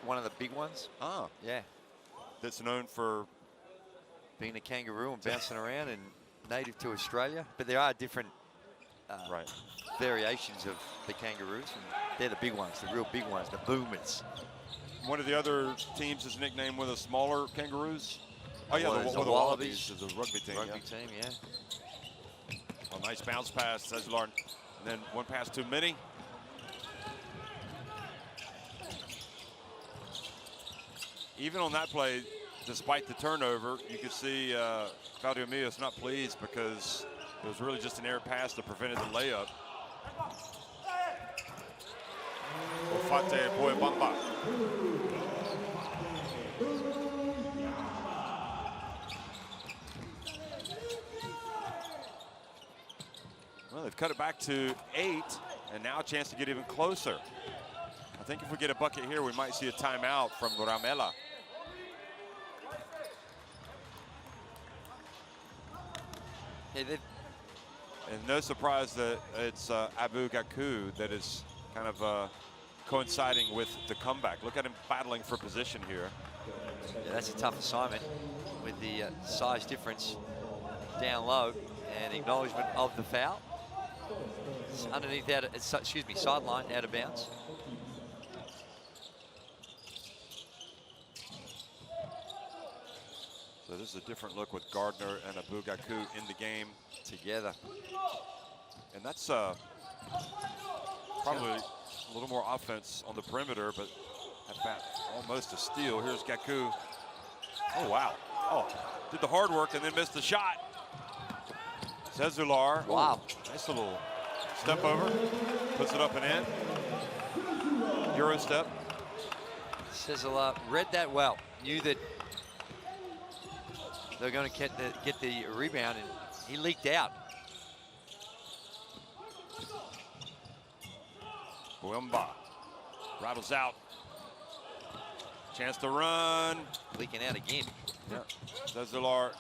one of the big ones. Ah. Yeah. That's known for being a kangaroo and bouncing around and native to Australia. But there are different variations of the kangaroos. And they're the big ones, the real big ones, the boomers. One of the other teams is nicknamed one of the smaller kangaroos. Oh, yeah, the Wallabies. Is a rugby team. Rugby team, yeah. A nice bounce pass, Zezular. And then one pass too many. Even on that play, despite the turnover, you could see Valdio Mios not pleased because it was really just an air pass that prevented the layup. Ofate Boyabamba. Well, they've cut it back to 8, and now a chance to get even closer. I think if we get a bucket here, we might see a timeout from Ramela. Yeah, and no surprise that it's Abu Gaku that is kind of coinciding with the comeback. Look at him battling for position here. Yeah, that's a tough assignment with the size difference down low and acknowledgement of the foul. It's underneath sideline, out of bounds. So this is a different look with Gardner and Abugaku in the game together. And that's probably a little more offense on the perimeter, but at bat, almost a steal. Here's Gaku. Oh, wow. Oh, did the hard work and then missed the shot. Zezular. Wow. Nice little step over. Puts it up and in. Euro step. Zezular read that well. Knew that they're going to get the rebound, and he leaked out. Quimsa rattles out. Chance to run. Leaking out again. Yeah. Zezular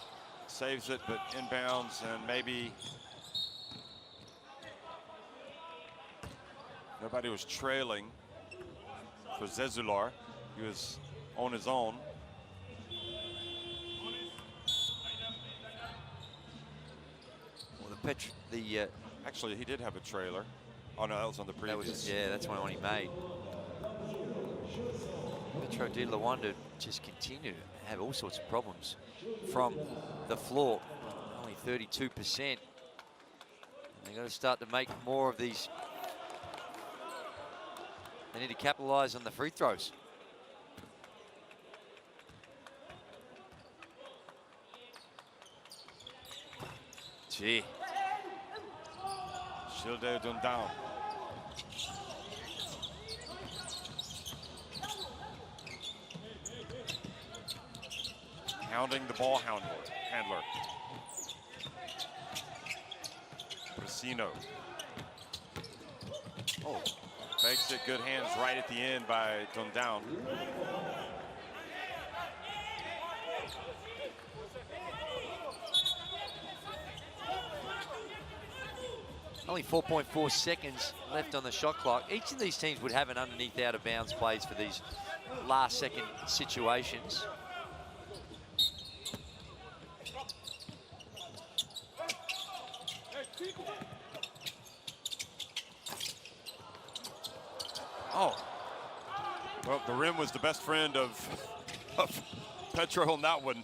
saves it, but inbounds, and maybe nobody was trailing for Zezular. He was on his own. Well, actually, he did have a trailer. Oh no, that was on the previous. That's one he made. Petro De Luanda just continue to have all sorts of problems from the floor. Only 32%. And they've got to start to make more of these. They need to capitalize on the free throws. Gee. Shilde Dundown. Hounding the ball handler. Brasino. Oh, fakes it, good hands right at the end by Dundown. Only 4.4 seconds left on the shot clock. Each of these teams would have an underneath out of bounds plays for these last second situations. Oh, well, the rim was the best friend of Petro on that one.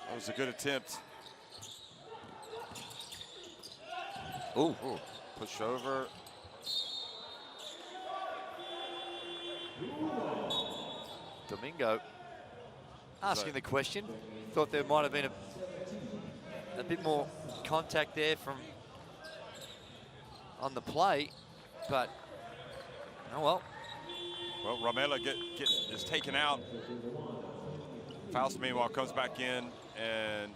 That was a good attempt. Ooh. Push over. Domingo asking the question. Thought there might have been a bit more contact there from on the play, but oh well. Well, Ramela is taken out. Faust, meanwhile, comes back in, and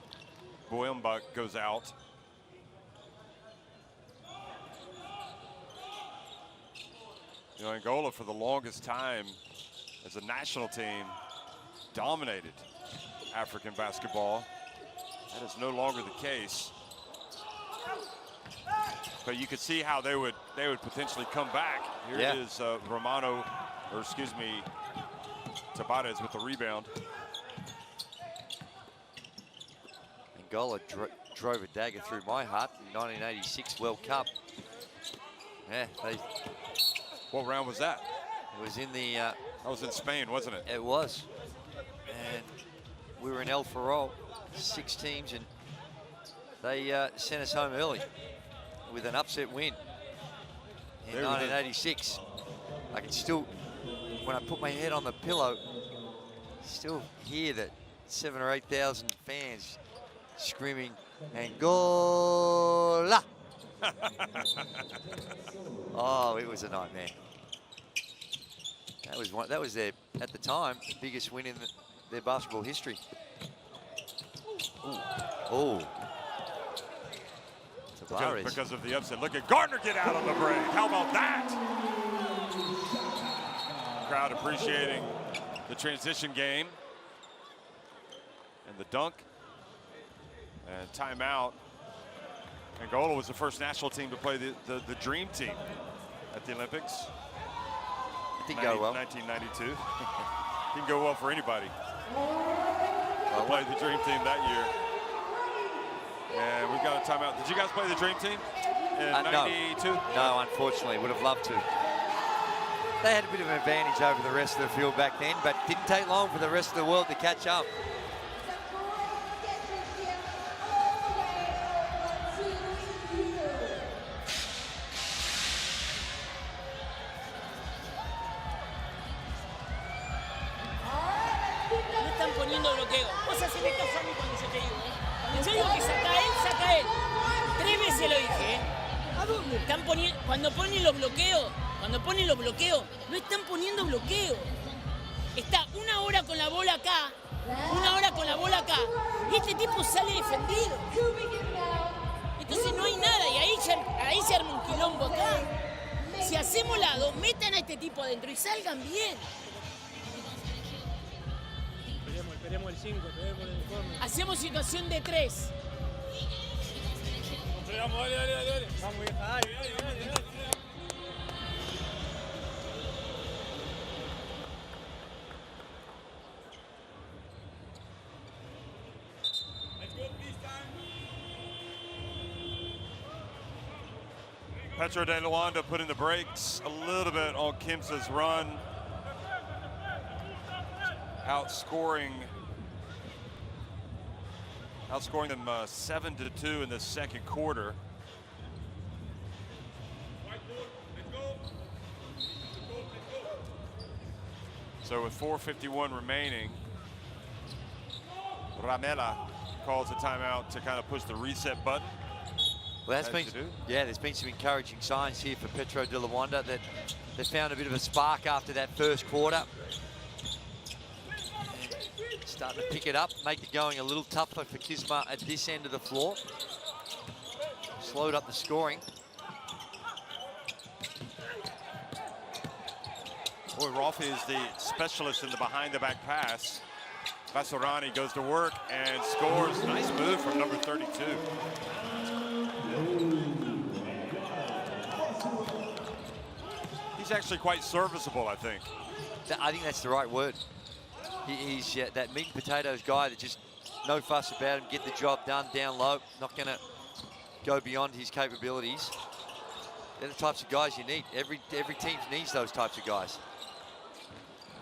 Quimsa goes out. You know, Angola, for the longest time, as a national team, dominated African basketball. That is no longer the case. But you could see how they would potentially come back. Here it is, Tabarez with the rebound. Angola drove a dagger through my heart in 1986 World Cup. Yeah, what round was that? It was in the... that was in Spain, wasn't it? It was. And we were in El Ferrol, 6 teams, and they sent us home early with an upset win in 1986. I can still, when I put my head on the pillow, still hear that 7,000 or 8,000 fans screaming, Angola! Oh, it was a nightmare. That was their, at the time, the biggest win in their basketball history. Oh. Because of the upset. Look at Gardner get out on the break. How about that? Crowd appreciating the transition game. And the dunk. And timeout. Angola was the first national team to play the Dream Team at the Olympics. Didn't go well. 1992. Didn't go well for anybody. I played the Dream Team that year. And we've got a timeout. Did you guys play the Dream Team in 92? No, unfortunately. Would have loved to. They had a bit of an advantage over the rest of the field back then, but didn't take long for the rest of the world to catch up. No están poniendo bloqueo. Vos haceme caso a mí cuando yo te digo, Cuando yo digo que saca él. 3 veces lo dije, ¿A dónde? Están poniendo, cuando ponen los bloqueos, no están poniendo bloqueo. Está 1 hora con la bola acá, y este tipo sale defendido. Entonces no hay nada, y ahí se arma un quilombo acá. Si hacemos lado, metan a este tipo adentro y salgan bien. Esperemos el 5, esperemos el informe. Hacemos situación de 3. Vamos, dale. Vamos, vieja, dale. Petro De Luanda putting the brakes a little bit on Quimsa's run. Outscoring them 7-2 in the second quarter. So with 4:51 remaining, Ramela calls a timeout to kind of push the reset button. Well, there's been some encouraging signs here for Petro De Luanda that they found a bit of a spark after that first quarter. Starting to pick it up, make it going a little tougher for Quimsa at this end of the floor. Slowed up the scoring. Boy, Rolfe is the specialist in the behind-the-back pass. Vasarani goes to work and scores. Nice move from number 32. He's actually quite serviceable, I think. I think that's the right word. He's that meat and potatoes guy that just no fuss about him, get the job done down low, not going to go beyond his capabilities. They're the types of guys you need. Every team needs those types of guys.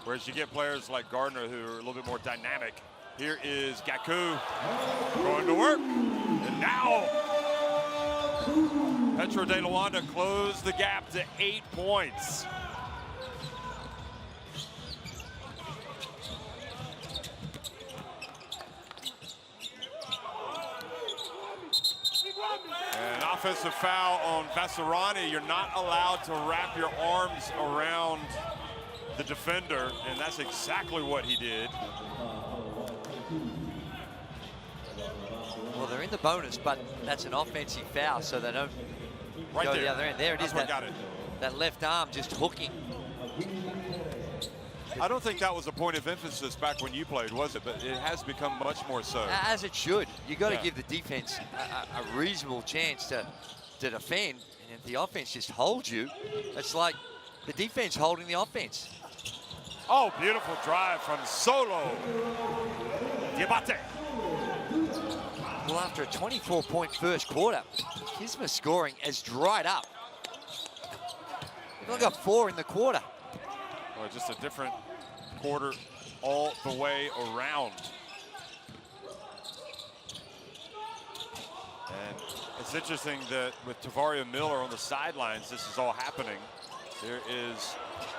Whereas you get players like Gardner who are a little bit more dynamic. Here is Gaku going to work. And now Petro De Luanda closed the gap to 8 points. An offensive foul on Vasarani. You're not allowed to wrap your arms around the defender, and that's exactly what he did. Well, they're in the bonus, but that's an offensive foul, so they don't right go there. the other end. There it that's is, what got it. That left arm just hooking. I don't think that was a point of emphasis back when you played, was it? But it has become much more so. As it should. You got to give the defense a reasonable chance to defend, and if the offense just holds you, it's like the defense holding the offense. Oh, beautiful drive from Solo. Diabate. Well, after a 24-point first quarter, Quimsa scoring has dried up. They've only got 4 in the quarter. Well, just a different quarter all the way around. And it's interesting that with Tavario Miller on the sidelines, this is all happening. There is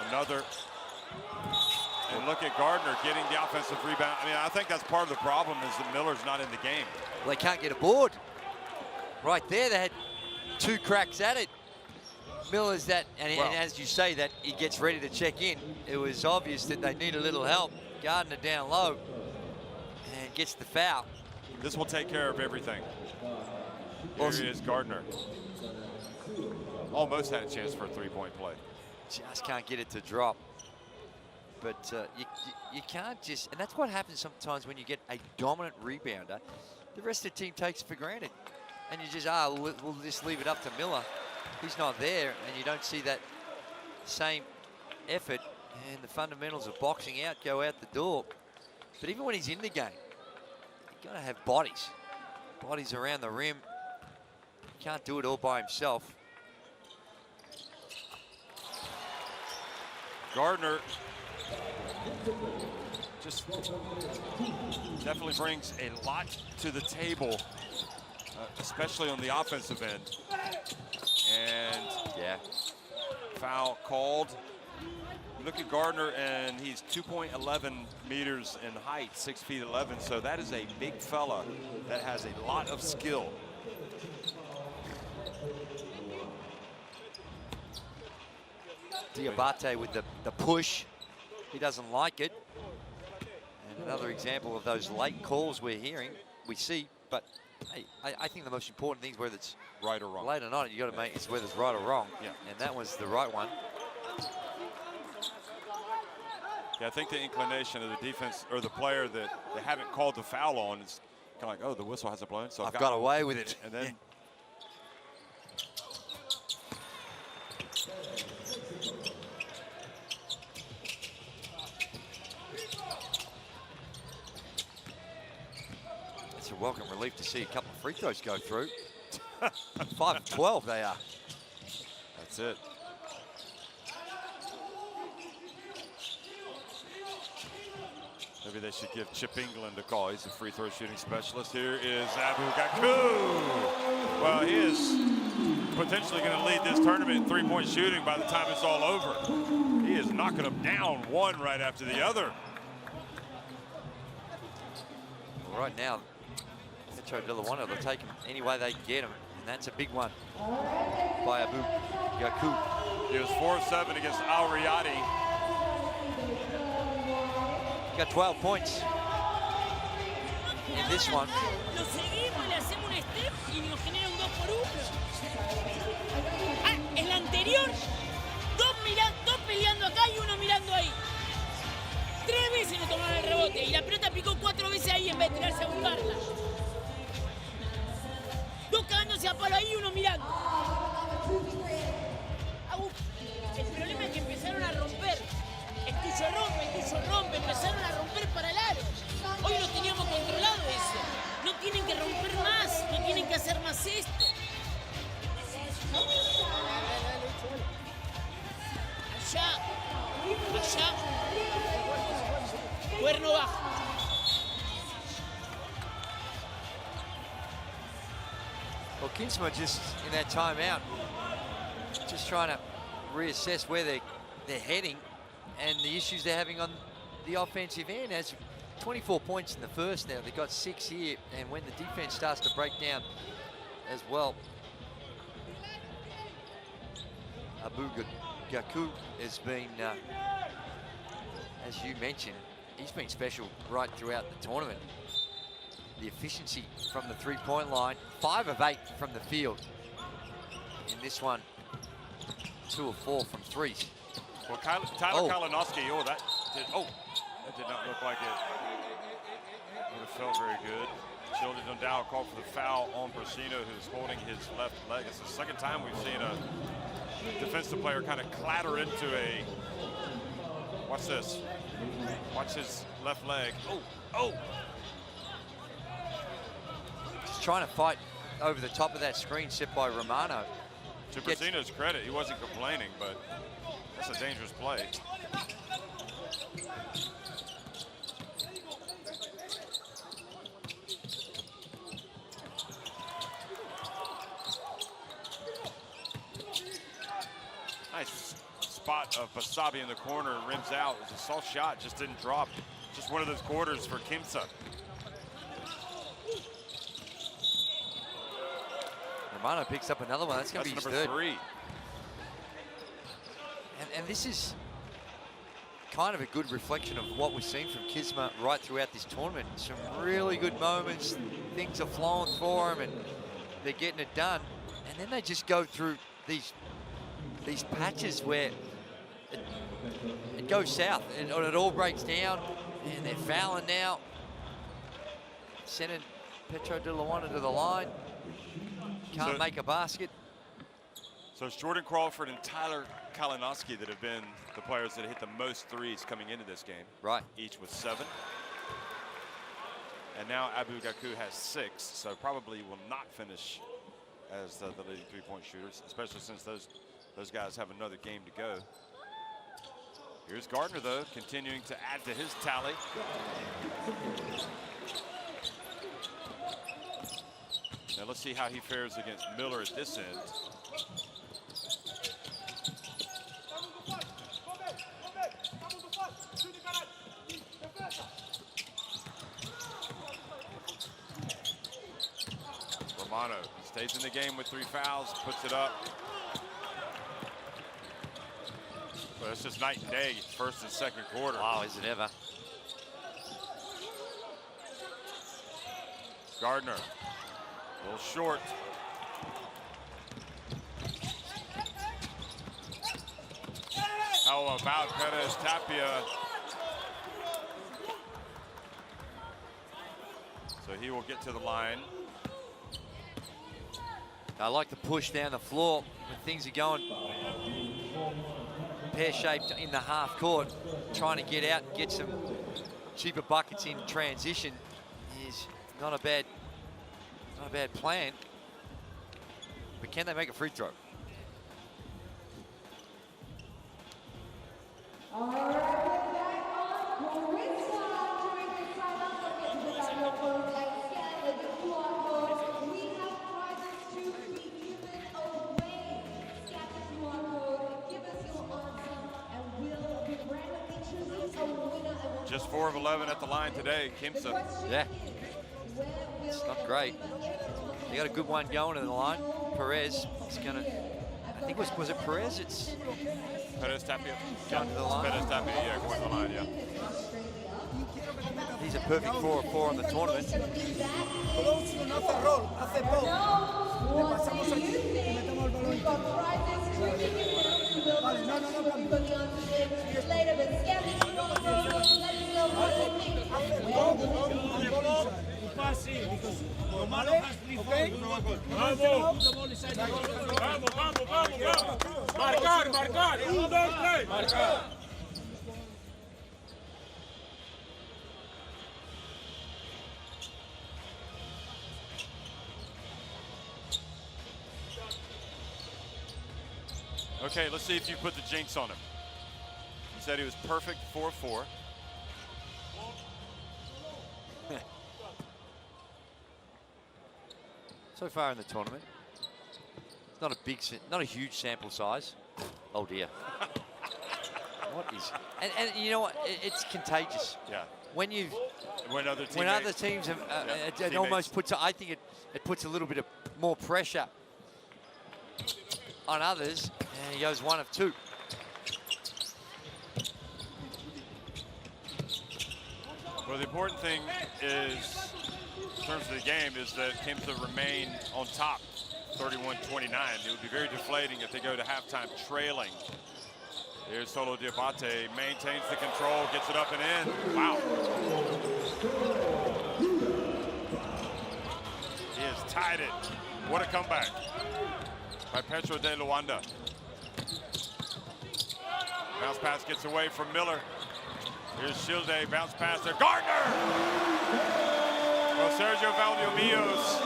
another. And look at Gardner getting the offensive rebound. I mean, I think that's part of the problem is that Miller's not in the game. Well, they can't get a board. Right there, they had 2 cracks at it. Miller's that, and as you say, that he gets ready to check in. It was obvious that they need a little help. Gardner down low and gets the foul. This will take care of everything. Here is Gardner. Almost had a chance for a 3-point play. Just can't get it to drop. But you can't just, and that's what happens sometimes when you get a dominant rebounder. The rest of the team takes it for granted. and you just, we'll just leave it up to Miller. He's not there, and you don't see that same effort, and the fundamentals of boxing out go out the door. But even when he's in the game, you gotta have bodies. Bodies around the rim. Can't do it all by himself. Gardner just definitely brings a lot to the table, especially on the offensive end. And yeah, foul called. Look at Gardner, and he's 2.11 meters in height, 6'11", so that is a big fella that has a lot of skill. Diabate with the push. He doesn't like it. And another example of those late calls we see, but hey, I think the most important thing is whether it's right or wrong. Late or not, you got to make it's whether it's right or wrong. Yeah. And that was the right one. Yeah, I think the inclination of the defense or the player that they haven't called the foul on is kind of like, oh, the whistle hasn't blown, so I've got away with it. And then it's a welcome relief to see a couple of free throws go through. 5 of 12 they are. That's it. Maybe they should give Chip England a call. He's a free throw shooting specialist. Here is Abu Gaku. Well, he is potentially going to lead this tournament in three-point shooting by the time it's all over. He is knocking them down one right after the other. Well, right now, Petro De Luanda, they'll take him any way they can get him, and that's a big one by Abu Gaku. He was 4 of 7 against Al Riyadi. Got 12 points in this one. Lo seguimos y le hacemos un step y nos genera un 2 por 1. Ah, en la anterior, dos peleando acá y uno mirando ahí. 3 veces nos tomaron el rebote y la pelota picó 4 veces ahí en vez de tirarse a buscarla. 2 cagándose a palo ahí y uno mirando. El problema es que empezaron a romper. El tuyo rompe, empezaron a romper para el aro. Hoy lo teníamos controlado eso. No tienen que romper más, no tienen que hacer más esto. Allá. Cuerno bajo. Well, Quimsa just in that timeout, just trying to reassess where they're heading and the issues they're having on the offensive end. As 24 points in the first now, they've got 6 here, and when the defense starts to break down as well, Abu Gaku has been, as you mentioned, he's been special right throughout the tournament. The efficiency from the three-point line, 5 of 8 from the field. In this one, 2 of 4 from threes. Well, Tyler Kalinowski, that did not look like it would have felt very good. Children Dow called for the foul on Brasino, who's holding his left leg. It's the second time we've seen a defensive player kind of clatter into a, watch this, watch his left leg. Just trying to fight over the top of that screen set by Romano. To Brasino's credit, he wasn't complaining, but that's a dangerous play. Nice spot of Basabi in the corner, rims out. It was a soft shot, just didn't drop. Just one of those quarters for Quimsa. Romano picks up another one. That's going to be his number third. 3. And this is kind of a good reflection of what we've seen from Quimsa right throughout this tournament. Some really good moments. Things are flowing for them, and they're getting it done. And then they just go through these patches where it goes south, and it all breaks down, and they're fouling now. Sending Petro De Luanda to the line. can't make a basket. So it's Jordan Crawford and Tyler Kalinowski that have been the players that hit the most threes coming into this game. Right. Each with 7. And now Abu Gaku has 6, so probably will not finish as the leading three-point shooters, especially since those guys have another game to go. Here's Gardner, though, continuing to add to his tally. Now let's see how he fares against Miller at this end. Romano stays in the game with 3 fouls, puts it up. But it's just night and day, first and second quarter. Wow, is it ever? Gardner, a little short. How about Perez Tapia? So he will get to the line. I like the push down the floor when things are going pear-shaped in the half court. Trying to get out and get some cheaper buckets in transition is not a bad plan. But can they make a free throw? Just 4 of 11 at the line today, Quimsa. Yeah, it's not great. They got a good one going in the line. Perez is gonna, I think was it Perez? It's Perez Tapia. Going to the line. Perez Tapia, yeah, going to the line, yeah. He's a perfect 4 of 4 on the tournament. Marcar, marcar. 1, 2, 3. Marcar. Okay, let's see if you put the jinx on him. You said he was perfect 4-4. So far in the tournament, it's not a huge sample size. Oh dear. What is? And you know what? It's contagious. Yeah. When other teams have, it almost puts. I think it puts a little bit of more pressure on others. And he goes 1 of 2. Well, the important thing is, in terms of the game, is that Quimsa remain on top, 31-29. It would be very deflating if they go to halftime trailing. Here's Solo Diabate, maintains the control, gets it up and in. Wow. He has tied it. What a comeback by Petro De Luanda. Bounce pass gets away from Miller. Here's Shilde, bounce pass there. Gardner! Well, Sergio Valdiomillos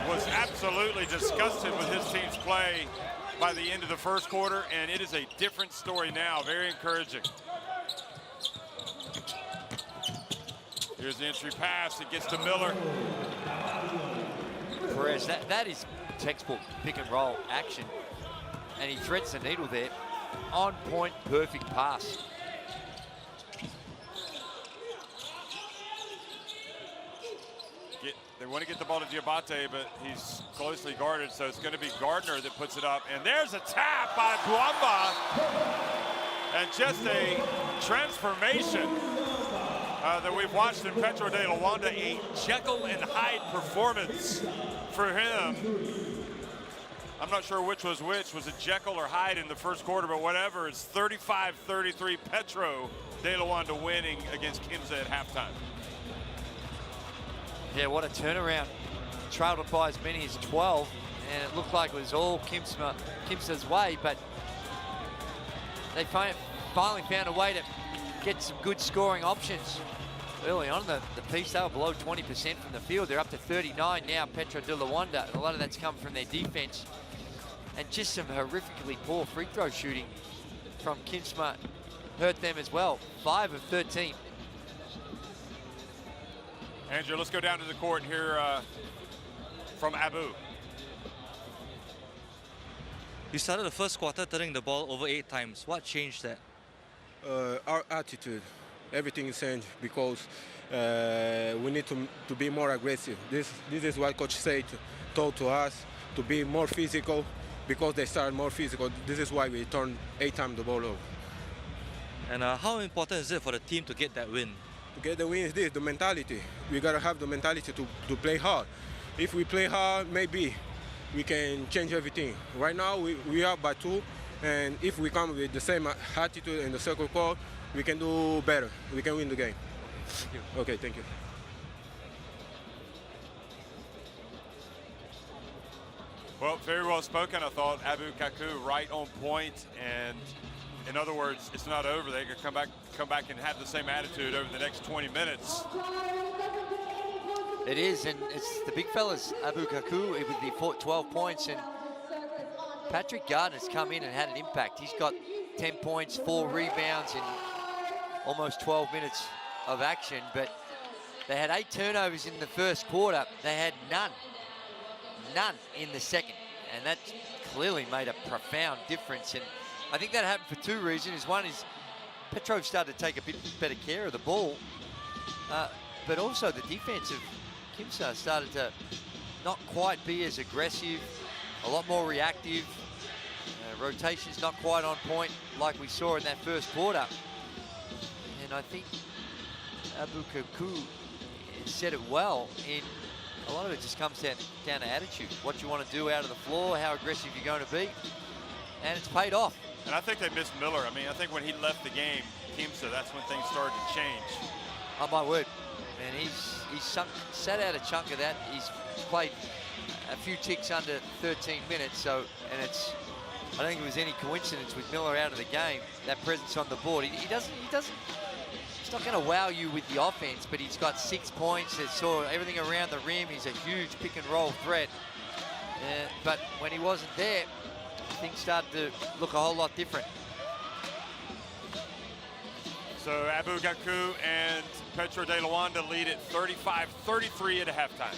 was absolutely disgusted with his team's play by the end of the first quarter, and it is a different story now. Very encouraging. Here's the entry pass. It gets to Miller. Perez, that is textbook pick and roll action, and he threads the needle there. On point, perfect pass. They want to get the ball to Diabate, but he's closely guarded, so it's going to be Gardner that puts it up. And there's a tap by Buamba. And just a transformation that we've watched in Petro De Luanda, a Jekyll and Hyde performance for him. I'm not sure which was which. Was it Jekyll or Hyde in the first quarter, but whatever. It's 35-33 Petro De Luanda winning against Quimsa at halftime. Yeah, what a turnaround trailed it by as many as 12, and it looked like it was all Quimsa's way, but they finally found a way to get some good scoring options. Early on in the piece, they were below 20% from the field. They're up to 39 now, Petro De Luanda, and a lot of that's come from their defense. And just some horrifically poor free throw shooting from Quimsa hurt them as well. 5 of 13. Andrew, let's go down to the court and hear from Abu. You started the first quarter turning the ball over 8 times. What changed that? Our attitude, everything changed because we need to be more aggressive. This is what Coach said, told to us, to be more physical, because they started more physical. This is why we turned 8 times the ball over. And how important is it for the team to get that win? To get the win is this, the mentality. We gotta have the mentality to play hard. If we play hard, maybe we can change everything. Right now, we are by 2, and if we come with the same attitude in the circle court, we can do better. We can win the game. Thank you. Okay, thank you. Well, very well spoken. I thought Abu Kaku right on point, and in other words, it's not over. They can come back and have the same attitude over the next 20 minutes. It is, and it's the big fellas, Abu Kaku with the 12 points, and Patrick Gardner's come in and had an impact. He's got 10 points, 4 rebounds in almost 12 minutes of action, but they had 8 turnovers in the first quarter. They had none in the second, and that clearly made a profound difference. And I think that happened for 2 reasons. One is Petrov started to take a bit better care of the ball, but also the defense of Quimsa started to not quite be as aggressive, a lot more reactive. Rotations not quite on point like we saw in that first quarter. And I think Abu Kaku said it well. In a lot of it just comes down to attitude, what you want to do out of the floor, how aggressive you're going to be, and it's paid off. And I think they missed Miller. I mean, I think when he left the game, Quimsa, that's when things started to change. Oh my word, man, he's sat out a chunk of that. He's played a few ticks under 13 minutes, so, and I don't think it was any coincidence with Miller out of the game, that presence on the board. He's not going to wow you with the offense, but he's got 6 points. He saw everything around the rim. He's a huge pick and roll threat. But when he wasn't there, things started to look a whole lot different. So Abu Kaku and Petro De Luanda lead at 35-33 at halftime.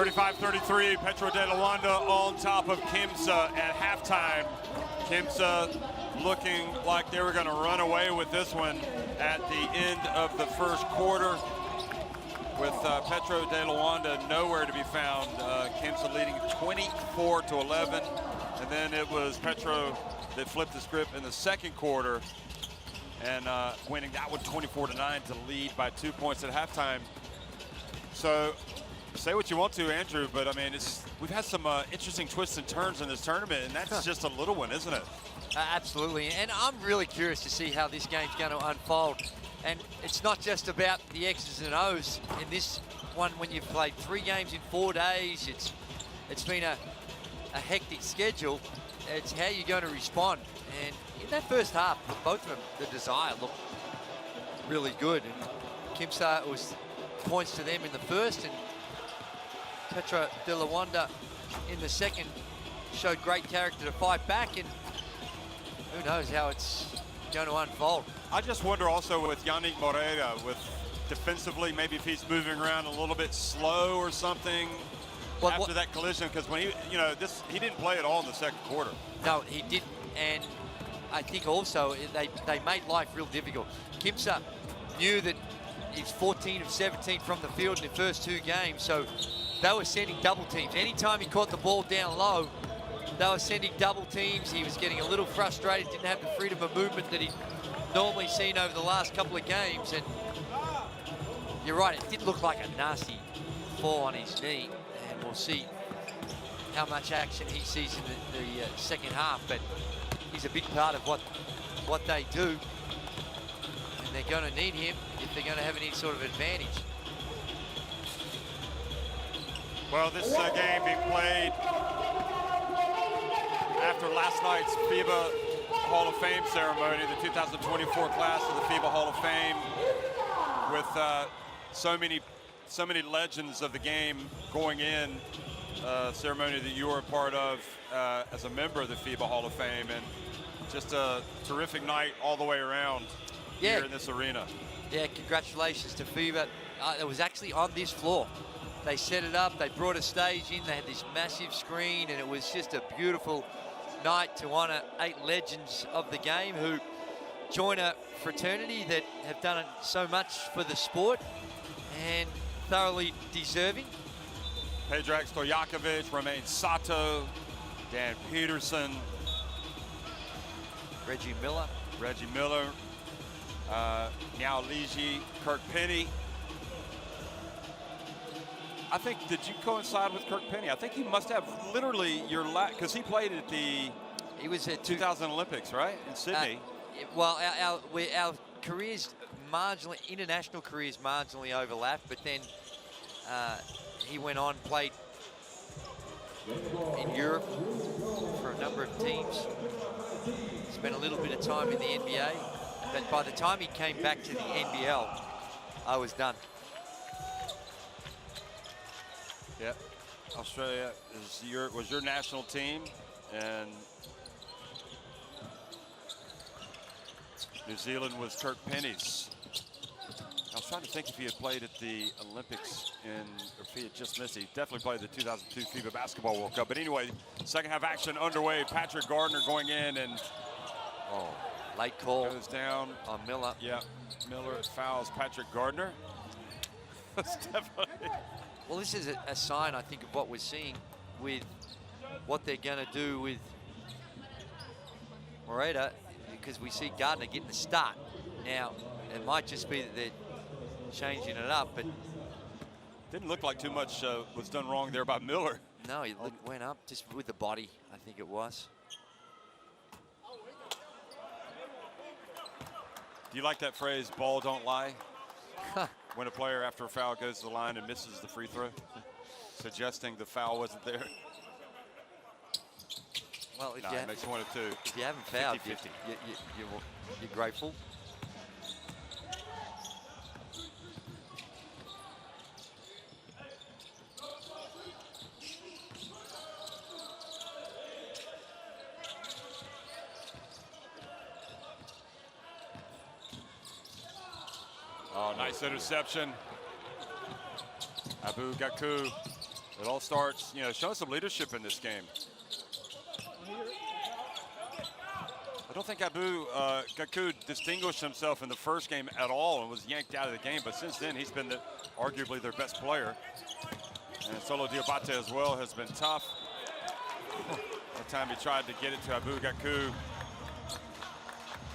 35-33, Petro De Luanda on top of Quimsa at halftime. Quimsa looking like they were going to run away with this one at the end of the first quarter, with Petro De Luanda nowhere to be found. Quimsa leading 24-11, and then it was Petro that flipped the script in the second quarter and winning that one 24-9 to lead by 2 points at halftime. So say what you want to, Andrew, but I mean, we've had some interesting twists and turns in this tournament, and that's just a little one, isn't it? Absolutely, and I'm really curious to see how this game's going to unfold. And it's not just about the X's and O's in this one. When you've played 3 games in 4 days, it's been a hectic schedule. It's how you're going to respond. And in that first half, both of them, the desire looked really good. And Quimsa, was points to them in the first, and Petro De Luanda in the second showed great character to fight back, and who knows how it's going to unfold. I just wonder also with Yannick Moreira, with defensively, maybe if he's moving around a little bit slow or something after that collision, because when he didn't play at all in the second quarter. No, he didn't, and I think also they made life real difficult. Quimsa knew that he's 14 of 17 from the field in the first 2 games, so they were sending double teams. Anytime he caught the ball down low, they were sending double teams. He was getting a little frustrated, didn't have the freedom of movement that he'd normally seen over the last couple of games. And you're right, it did look like a nasty fall on his knee, and we'll see how much action he sees in the second half. But he's a big part of what they do, and they're going to need him if they're going to have any sort of advantage. Well, this game being played after last night's FIBA Hall of Fame ceremony, the 2024 class of the FIBA Hall of Fame, with so many legends of the game going in, ceremony that you were a part of as a member of the FIBA Hall of Fame, and just a terrific night all the way around here in this arena. Yeah, congratulations to FIBA. It was actually on this floor. They set it up, they brought a stage in, they had this massive screen, and it was just a beautiful night to honor 8 legends of the game who join a fraternity that have done so much for the sport and thoroughly deserving. Predrag Stojakovic, Romain Sato, Dan Peterson, Reggie Miller, Niao Liji, Kirk Penny. I think, did you coincide with Kirk Penny? I think he must have literally your last, because he played at he was at 2000 Olympics, right, in Sydney. Well, our careers marginally, international careers marginally overlapped, but then he went on, played in Europe for a number of teams, spent a little bit of time in the NBA, but by the time he came back to the NBL, I was done. Yeah, Australia was your national team, and New Zealand was Kirk Penny's. I was trying to think if he had played at the Olympics or if he had just missed it. He definitely played the 2002 FIBA Basketball World Cup. But anyway, second half action underway. Patrick Gardner going in, and late call goes down on Miller. Yeah, Miller fouls Patrick Gardner. That's definitely. Well, this is a sign, I think, of what we're seeing with what they're going to do with Moreira, because we see Gardner getting the start. Now, it might just be that they're changing it up, but didn't look like too much was done wrong there by Miller. No, he went up just with the body, I think it was. Do you like that phrase, ball don't lie? When a player after a foul goes to the line and misses the free throw, suggesting the foul wasn't there. Well, if it makes 1 or 2. If you haven't fouled, 50-50. You're grateful. Oh, nice interception. Abu Gaku It all starts, you know, showing some leadership in this game. I don't think Abu Gaku distinguished himself in the first game at all and was yanked out of the game, but since then he's been arguably their best player. And Solo Diabate as well has been tough. The time he tried to get it to Abu Gaku,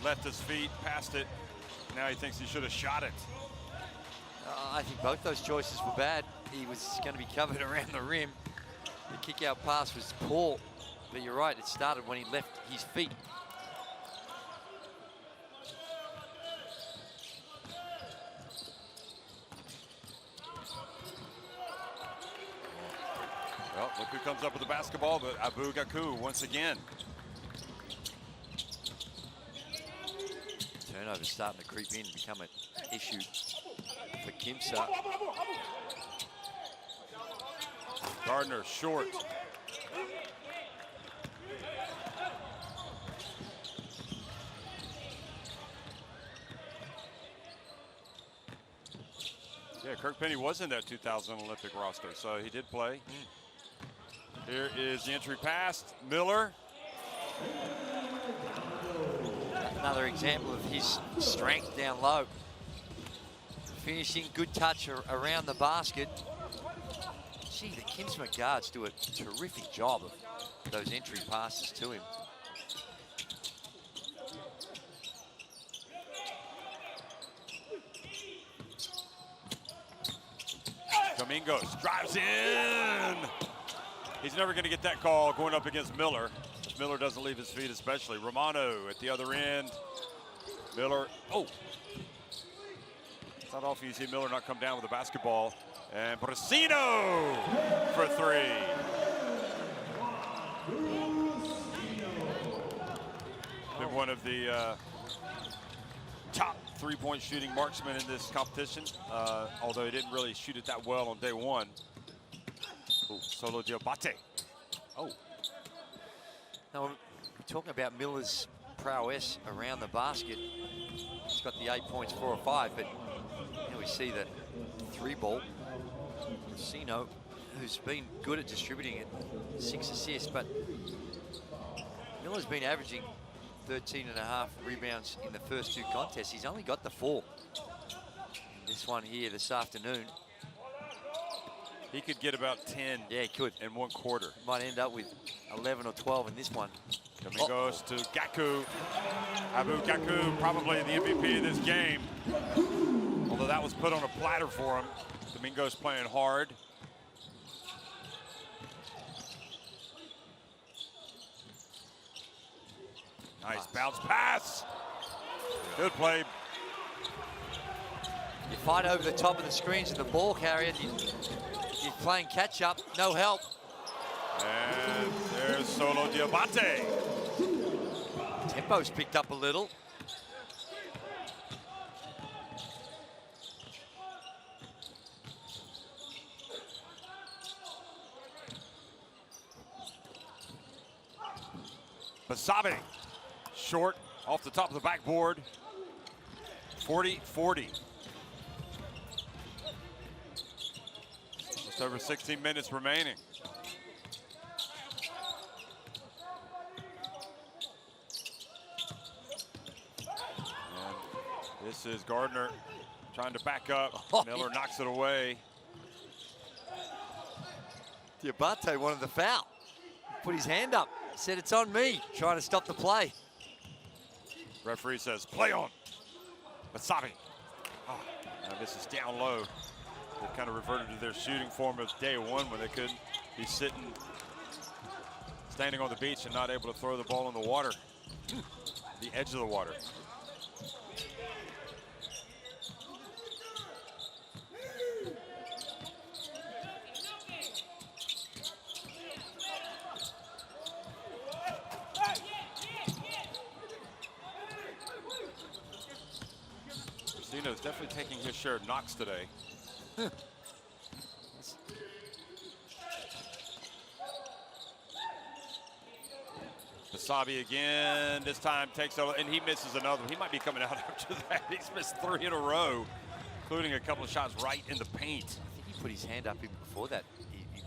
left his feet, passed it. Now he thinks he should have shot it. I think both those choices were bad. He was going to be covered around the rim. The kick-out pass was poor, but you're right, it started when he left his feet. Well, look who comes up with the basketball, but Abu Gaku once again. Turnovers starting to creep in and become an issue for Quimsa. Gardner short. Yeah, Kirk Penny was in that 2000 Olympic roster, so he did play. Here is the entry pass. Miller. Another example of his strength down low. Finishing, good touch around the basket. Gee, the Quimsa guards do a terrific job of those entry passes to him. Domingos drives in. He's never going to get that call going up against Miller. If Miller doesn't leave his feet especially. Romano at the other end. Miller, oh. It's not often you see Miller not come down with the basketball. And Brasino for three. Been one of the top three-point shooting marksmen in this competition, although he didn't really shoot it that well on day one. Ooh, Solo Diabate. Oh. Now, we're talking about Miller's prowess around the basket. He's got the 8 points, 4 or 5, but now we see the three ball. Sino, who's been good at distributing it, 6 assists, but Miller's been averaging 13.5 rebounds in the first two contests. He's only got the 4. This one here this afternoon. He could get about 10. Yeah, he could. In one quarter. Might end up with 11 or 12 in this one. Domingos to Gaku. Abu Gaku, probably the MVP of this game. Although that was put on a platter for him. Domingos playing hard. Nice bounce pass. Good play. You fight over the top of the screens and the ball carrier. You're playing catch up, no help. And there's Solo Diabate. Tempo's picked up a little. Basabe, short, off the top of the backboard. 40-40. Just over 16 minutes remaining. And this is Gardner trying to back up. Miller knocks it away. Diabate wanted the foul. Put his hand up. Said it's on me, trying to stop the play. Referee says, play on. Basabe. Oh, now this is down low. They kind of reverted to their shooting form of day one when they could be standing on the beach and not able to throw the ball in the water. The edge of the water. Is definitely taking his share of knocks today. Basabe again, this time takes over, and he misses another. He might be coming out after that. He's missed 3 in a row, including a couple of shots right in the paint. I think he put his hand up even before that. He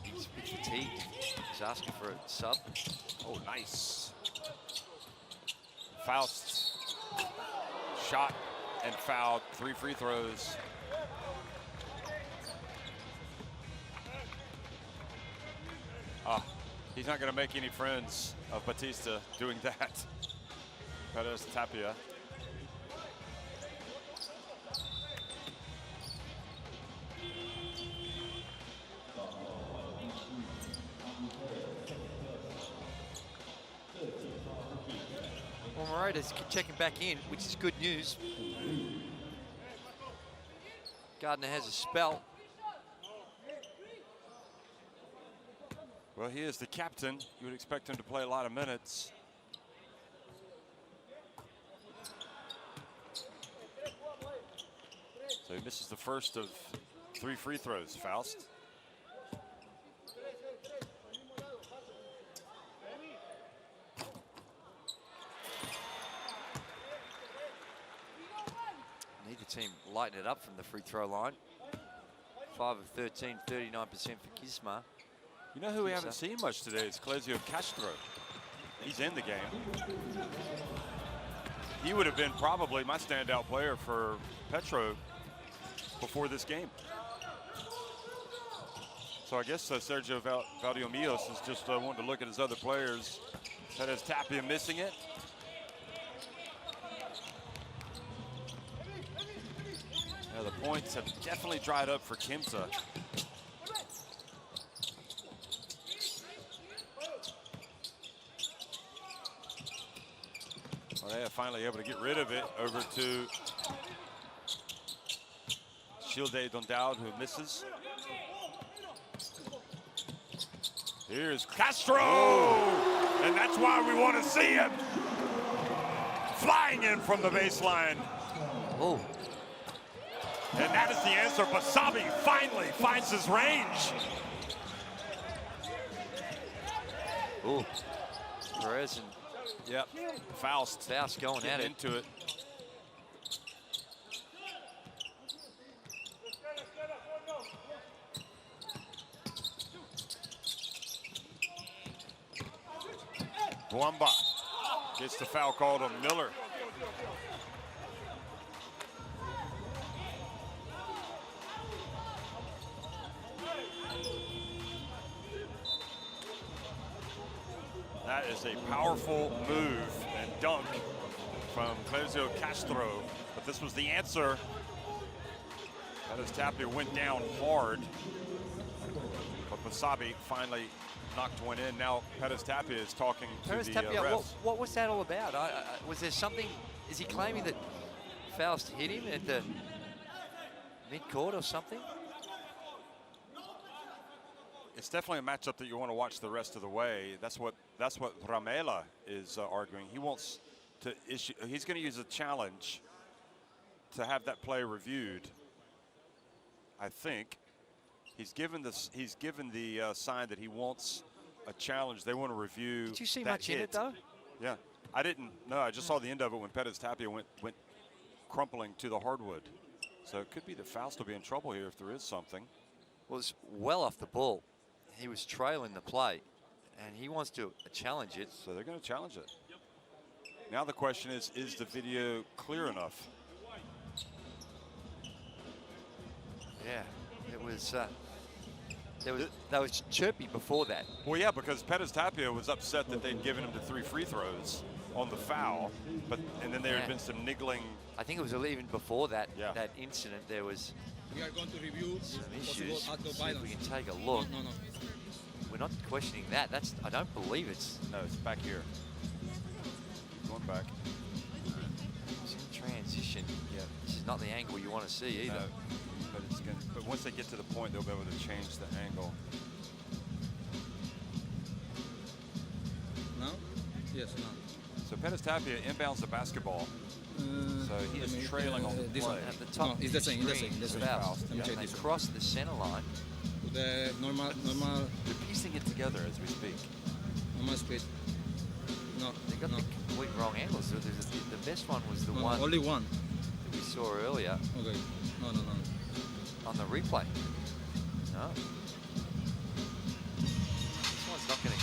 He's a bit fatigued. He's asking for a sub. Oh, nice. Faust shot and fouled. 3 free throws. He's not going to make any friends of Batista doing that. Petros Tapia. Well, Morata's checking back in, which is good news. Gardner has a spell. Well, he is the captain. You would expect him to play a lot of minutes. So he misses the first of 3 free throws, Faust. Neither team lighten it up from the free throw line. 5 of 13, 39% for Quimsa. You know who we haven't seen much today is Clésio Castro. He's in the game. He would have been probably my standout player for Petro before this game. So I guess Sergio Valdiomillos is just wanting to look at his other players. That is Tapia missing it. Now the points have definitely dried up for Quimsa. Well, they are finally able to get rid of it over to Shilde Dondoud, who misses. Here's Castro! Oh. And that's why we want to see him. Flying in from the baseline. Oh. And that is the answer. Basabi finally finds his range. Oh. Perez and yep. Faust going at it. Into it. Bwamba gets the foul called on Miller. That is a powerful move and dunk from Clésio Castro, but this was the answer. Petros Tapia went down hard, but Basabi finally knocked one in. Now Petros Tapia is talking to the refs. What was that all about? Was there something, is he claiming that Faust hit him at the mid-court or something? It's definitely a matchup that you want to watch the rest of the way. That's what Ramela is arguing. He wants to issue. He's going to use a challenge to have that play reviewed. I think he's given this. He's given the sign that he wants a challenge. They want to review. Did you see that much hit. in it though? Yeah, I didn't. No, I just saw the end of it when Petros Tapia went crumpling to the hardwood. So it could be that Faust will be in trouble here if there is something. Well, it's well off the ball. He was trailing the play, and he wants to challenge it. So they're going to challenge it. Now the question is the video clear enough? Yeah, it was. They was chirpy before that. Well, yeah, because Petros Tapia was upset that they'd given him the 3 free throws on the foul, and then there had been some niggling. I think it was even before that. Yeah. That incident, there was. We are going to review some issues. act of See if violence. we can take a look. No. We're not questioning that. I don't believe it's. No, it's back here. Going back. It's in transition. Yeah. This is not the angle you want to see either. No, but once they get to the point, they'll be able to change the angle. Now? Yes, now. So Petros Tapia inbounds the basketball. So he is trailing on the this play. one. At the top, No, it's the same. It's the same. Foul. Let me check They this one. cross the center line. The normal They're piecing it together as we speak. speed. No, They got no. the complete wrong angles. So the best one was the No, one only one. that we saw earlier Okay. No. on the replay. No.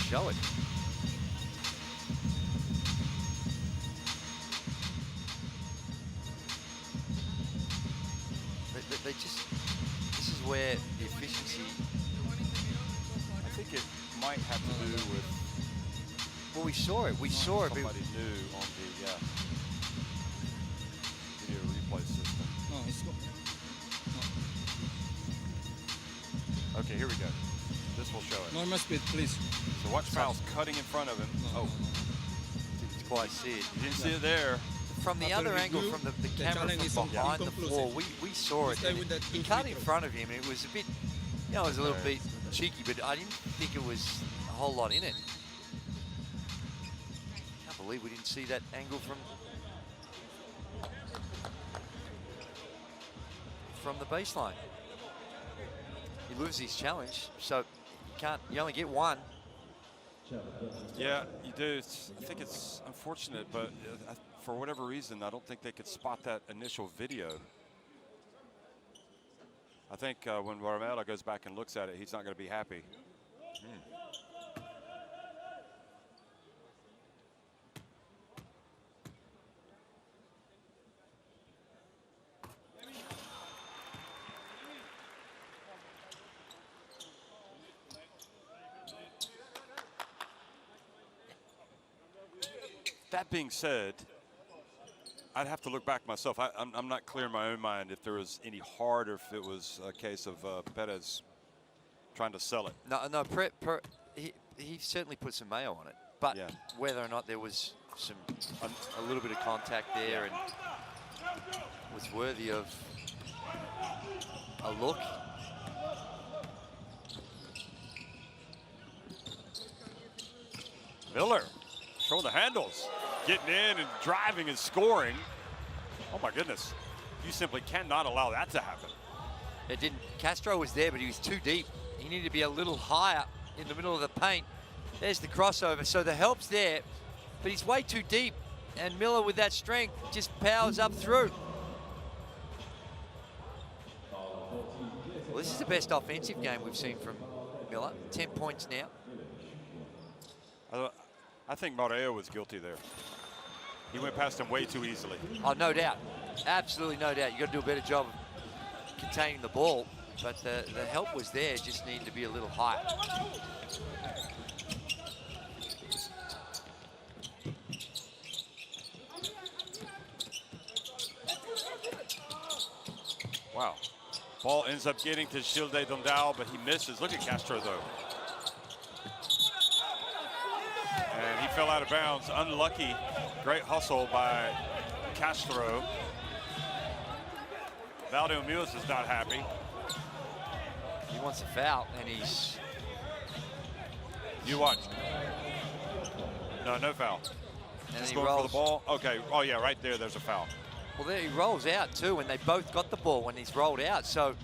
show it. They just, this is where the efficiency. I think it might have to do with. Well, we saw it. We saw it. Somebody new on the video replay system. No, it's no. Okay, here we go. This will show it. Normal speed, please. So watch Fowles cutting in front of him. No, Didn't quite see it. You didn't see it there. From the After other angle, review, from the the camera challenge from is behind the inconclusive. ball, we saw it. Stay And with that he 2 cut in meters. front of him, and it was a bit, it was a little bit cheeky, but I didn't think it was a whole lot in it. Can't believe we didn't see that angle from the baseline. He loses his challenge, so you only get one. Yeah, you do. I think it's unfortunate, but for whatever reason, I don't think they could spot that initial video. I think when Romero goes back and looks at it, he's not going to be happy. That being said, I'd have to look back myself. I'm not clear in my own mind if there was any hard or if it was a case of Perez trying to sell it. No, he certainly put some mayo on it, but whether or not there was a little bit of contact there and was worthy of a look. Miller showing the handles, getting in and driving and scoring. Oh my goodness. You simply cannot allow that to happen. It didn't. Castro was there, but he was too deep. He needed to be a little higher in the middle of the paint. There's the crossover, so the help's there, but he's way too deep. And Miller, with that strength, just powers up through. Well, this is the best offensive game we've seen from Miller. 10 points now. I think Moreo was guilty there. He went past him way too easily. Oh, no doubt. Absolutely no doubt. You've got to do a better job of containing the ball. But the help was there, just needed to be a little higher. Wow. Ball ends up getting to Gilde Dondal, but he misses. Look at Castro, though. And he fell out of bounds. Unlucky. Great hustle by Castro. Valdemuñoz is not happy. He wants a foul, and he's... You watch. No foul. And Just he going rolls. for the ball. Okay. Oh, yeah, right there. There's a foul. Well, there he rolls out, too, and they both got the ball when he's rolled out, so...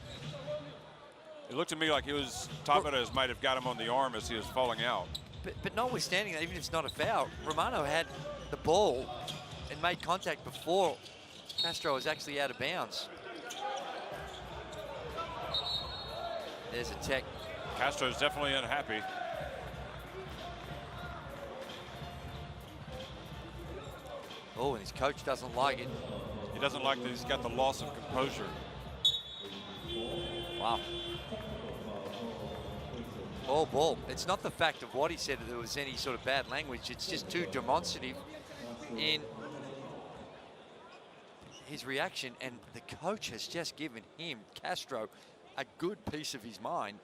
It looked to me like it was Tavares might have got him on the arm as he was falling out. But notwithstanding that, even if it's not a foul, Romano had the ball and made contact before Castro was actually out of bounds. There's a tech. Castro's definitely unhappy. Oh, and his coach doesn't like it. He doesn't like that he's got the loss of composure. Wow. Ball. It's not the fact of what he said that there was any sort of bad language. It's just too demonstrative in his reaction. And the coach has just given him, Castro, a good piece of his mind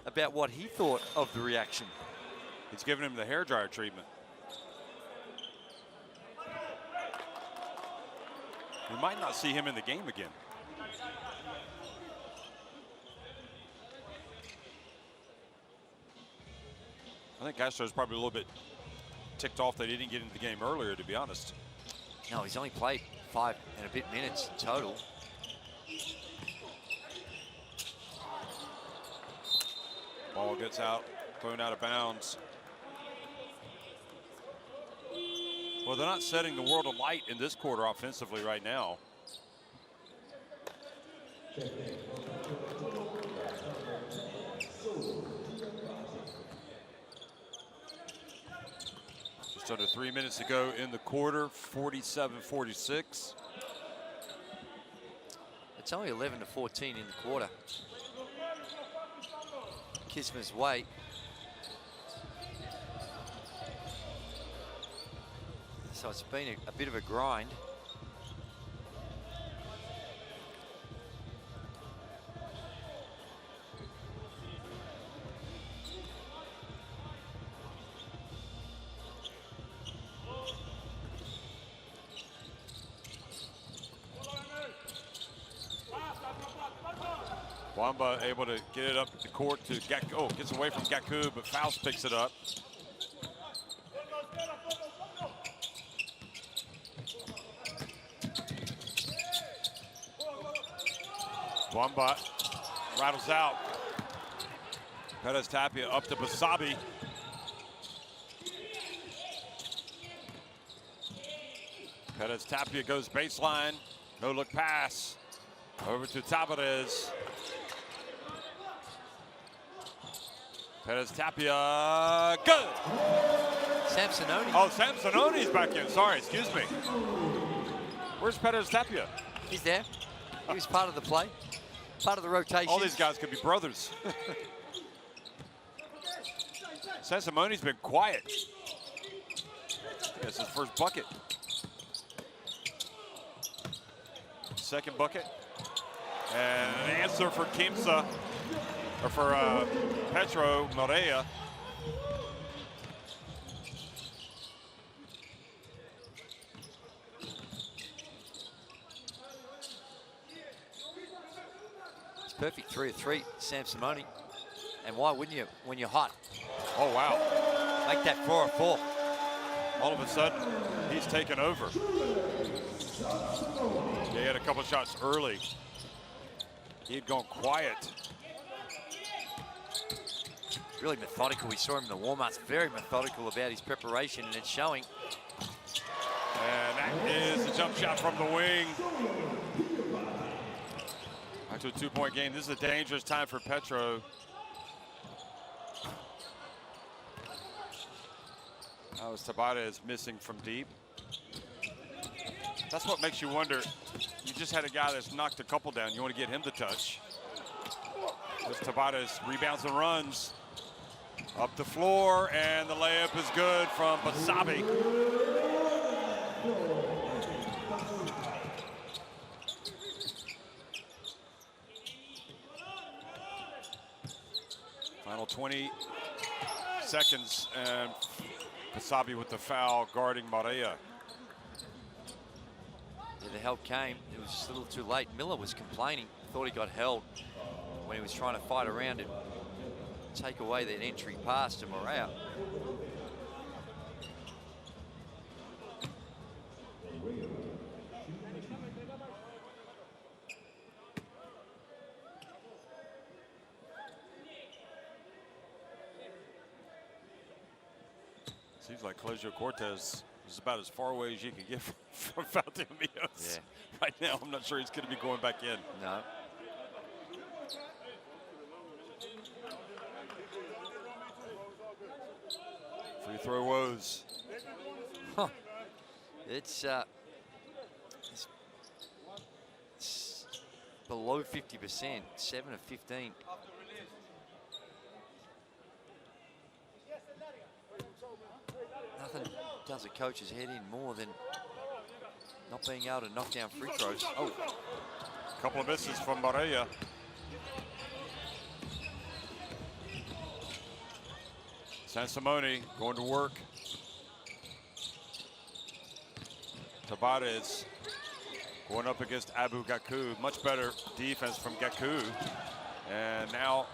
about what he thought of the reaction. He's giving him the hairdryer treatment. We might not see him in the game again. I think Castro's probably a little bit ticked off that he didn't get into the game earlier, to be honest. No, he's only played 5 and a bit minutes in total. Ball gets out, thrown out of bounds. Well, they're not setting the world alight in this quarter offensively right now. Just under 3 minutes to go in the quarter, 47-46. It's only 11-14 in the quarter. Quimsa's way. So it's been a bit of a grind. Wamba able to get it up the court to Gaku. Oh, gets away from Gaku, but Faust picks it up. Wamba rattles out. Pettis Tapia up to Basabi. Pettis Tapia goes baseline. No look pass. Over to Tavares. Pettis Tapia, good! Samsononi. Oh, Samsononi's back in. Sorry, excuse me. Where's Pettis Tapia? He's there. He was part of the play, part of the rotation. All these guys could be brothers. Samsononi's been quiet. That's his first bucket. Second bucket. And an answer for Quimsa, or for Petro Morea. It's perfect 3 of 3, Samsononi. And why wouldn't you when you're hot? Oh, wow. Make that 4 of 4. All of a sudden, he's taken over. He had a couple shots early. He had gone quiet. Really methodical. We saw him in the warm-ups, very methodical about his preparation, and it's showing. And that is a jump shot from the wing. Back to a 2-point game. This is a dangerous time for Petro. That was Tabata missing from deep. That's what makes you wonder. You just had a guy that's knocked a couple down. You want to get him to touch. There's Tabata rebounds and runs. Up the floor, and the layup is good from Basabi. Final 20 seconds, and Basabi with the foul guarding Morea. Yeah, the help came. It was just a little too late. Miller was complaining. Thought he got held when he was trying to fight around and take away that entry pass to Morea. Seems like Colegio Cortez is about as far away as you can get from Fountain Mios. Yeah. Right now, I'm not sure he's going to be going back in. No. Free throw woes. Huh. It's below 50%, 7 of 15. Nothing does a coach's head in more than not being able to knock down free throws. Oh, a couple of misses from Morea. Sansamoni going to work. Tabarez going up against Abu Gaku. Much better defense from Gaku. And now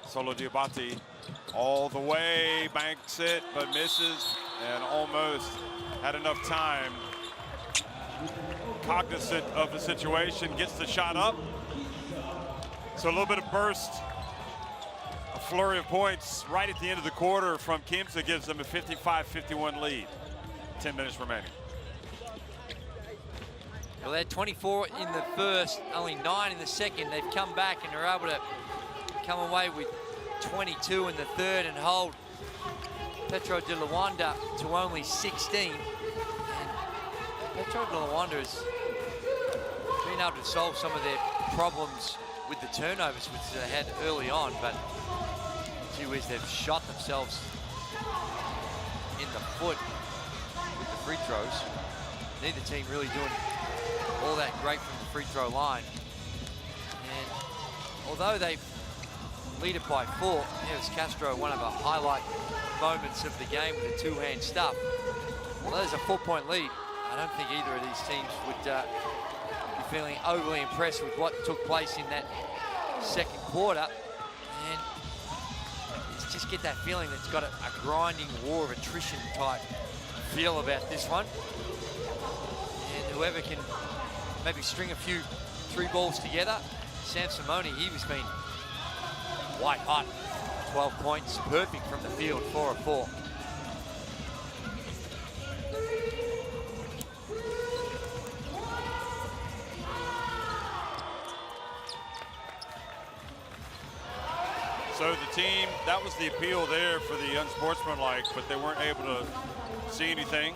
Solo Diabate all the way, banks it, but misses, and almost had enough time. Cognizant of the situation, gets the shot up. So a little bit of burst. A flurry of points right at the end of the quarter from Quimsa gives them a 55-51 lead. 10 minutes remaining. Well, they had 24 in the first, only 9 in the second. They've come back and are able to come away with 22 in the third and hold Petro De Luanda to only 16. And Petro De Luanda has been able to solve some of their problems with the turnovers which they had early on, but gee whiz, they've shot themselves in the foot with the free throws. Neither team really doing all that great from the free throw line. And although they lead it by 4, here's Castro, one of the highlight moments of the game with a two-hand stuff. Although there's a 4-point lead, I don't think either of these teams would be feeling overly impressed with what took place in that second quarter. And you just get that feeling that it's got a grinding war of attrition type feel about this one. And whoever can maybe string a few 3 balls together. Sam Simone, he was been white hot. 12 points, perfect from the field, 4 of 4. So the team, that was the appeal there for the unsportsmanlike, but they weren't able to see anything.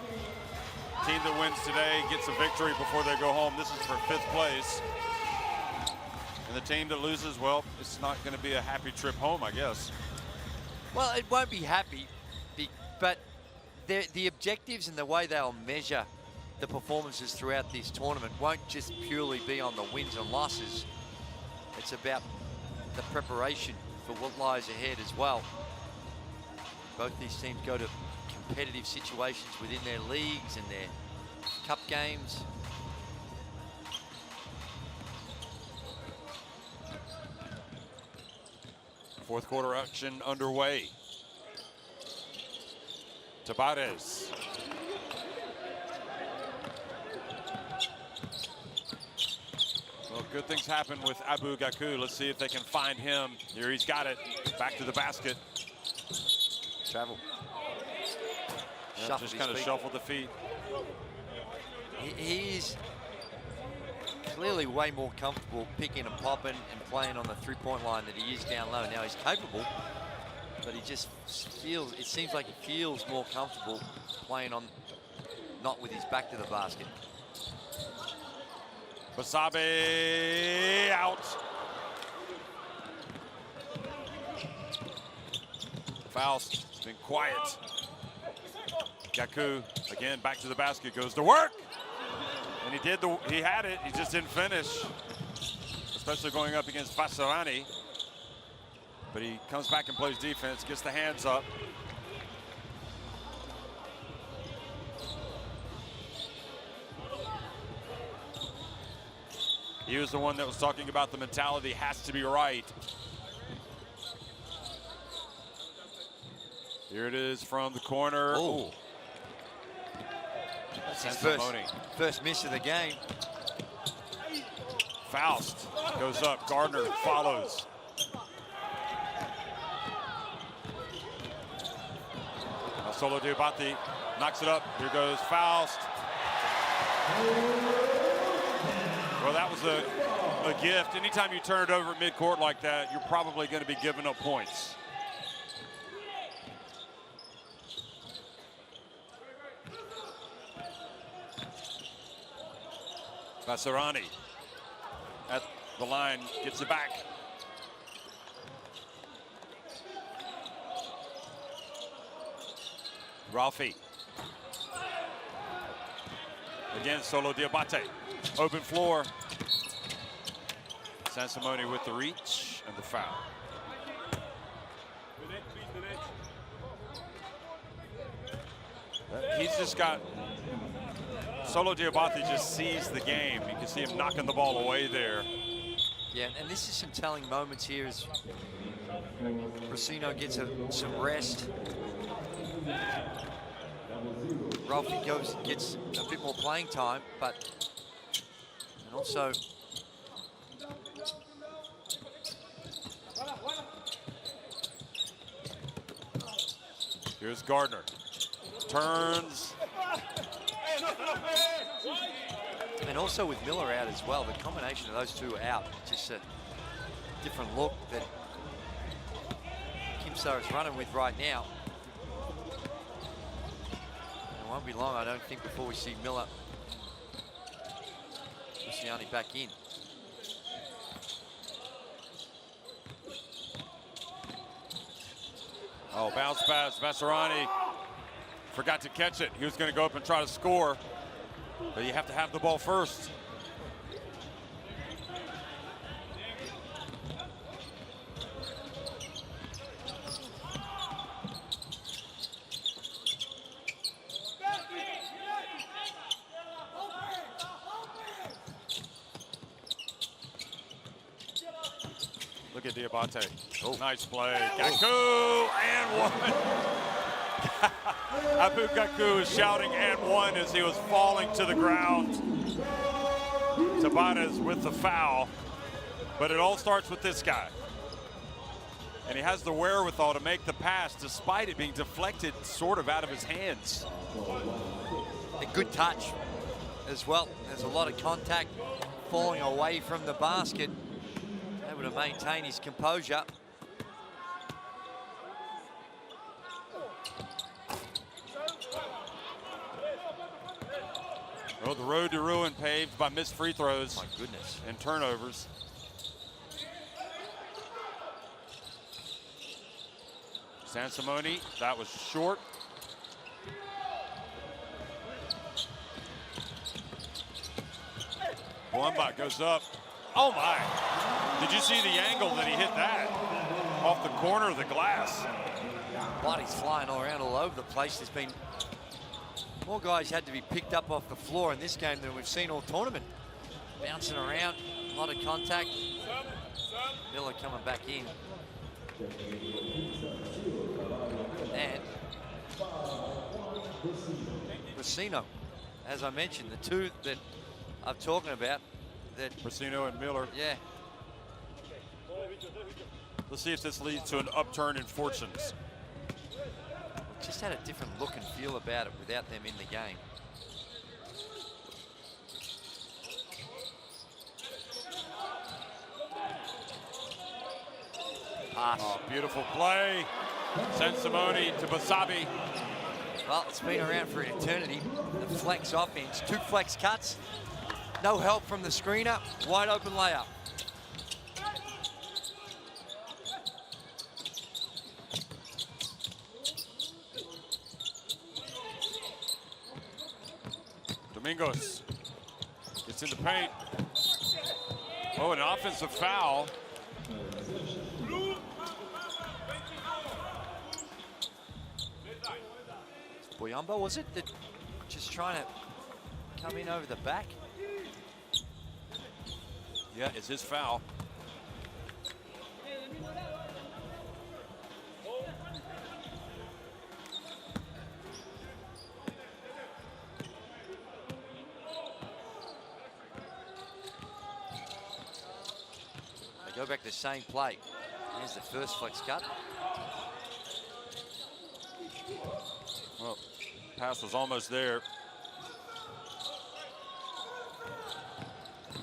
Team that wins today gets a victory before they go home. This is for 5th place. And the team that loses, well, it's not going to be a happy trip home, I guess. Well, it won't be happy, but the objectives and the way they'll measure the performances throughout this tournament won't just purely be on the wins and losses. It's about the preparation for what lies ahead as well. Both these teams go to competitive situations within their leagues and their cup games. Fourth quarter action underway. Tabares. Well, good things happen with Abu Gaku. Let's see if they can find him. Here he's got it. Back to the basket. Travel. Yeah, just kind of shuffled the feet. He's clearly way more comfortable picking and popping and playing on the 3-point line than he is down low. Now he's capable, but he just feels, it seems like he feels more comfortable playing on, not with his back to the basket. Basabe out. Faust has been quiet. Gaku again back to the basket, goes to work. And he had it, he just didn't finish. Especially going up against Vasarani. But he comes back and plays defense, gets the hands up. He was the one that was talking about the mentality has to be right. Here it is from the corner. Oh. That's his first miss of the game. Faust goes up, Gardner follows. Now Solo Diabate knocks it up. Here goes Faust. Well, that was a gift. Anytime you turn it over at midcourt like that, you're probably going to be giving up points. Vasarani at the line, gets it back. Ralphie. Again, Solo Diabate. Open floor. Sansimone with the reach and the foul. He's just got, Solo Diabate just sees the game. You can see him knocking the ball away there. Yeah, and this is some telling moments here as Racino gets some rest. Ralphie gets a bit more playing time, and also here's Gardner. Turns. And also with Miller out as well, the combination of those two out, just a different look that Quimsa is running with right now. won't be long, I don't think, before we see Miller. Luciani back in. Oh, bounce pass. Masserani forgot to catch it. He was going to go up and try to score, but you have to have the ball first. Look at Diabate. Oh, nice play. Gaku and one. Abu Gaku is shouting and one as he was falling to the ground. Tabares with the foul. But it all starts with this guy. And he has the wherewithal to make the pass despite it being deflected sort of out of his hands. A good touch as well. There's a lot of contact falling away from the basket. Able to maintain his composure. Oh, the road to ruin paved by missed free throws. My goodness. And turnovers. Sansimone, that was short. Blumba goes up. Oh my. Did you see the angle that he hit that? Off the corner of the glass. Bodies flying all around all over the place. There's been more guys had to be picked up off the floor in this game than we've seen all tournament. Bouncing around, a lot of contact. Miller coming back in. And Brasino, as I mentioned, the two that I'm talking about. Brasino and Miller. Yeah. Let's see if this leads to an upturn in fortunes. Just had a different look and feel about it without them in the game. Pass. Oh, beautiful play. Sansimone to Basabi. Well, it's been around for an eternity. The flex offense, 2 flex cuts. No help from the screener. Wide open layup. Domingos gets in the paint. Oh, an offensive foul. Boyamba, was it? That just trying to come in over the back? Yeah, it's his foul. They go back to the same play. Here's the first flex cut. Well, pass was almost there.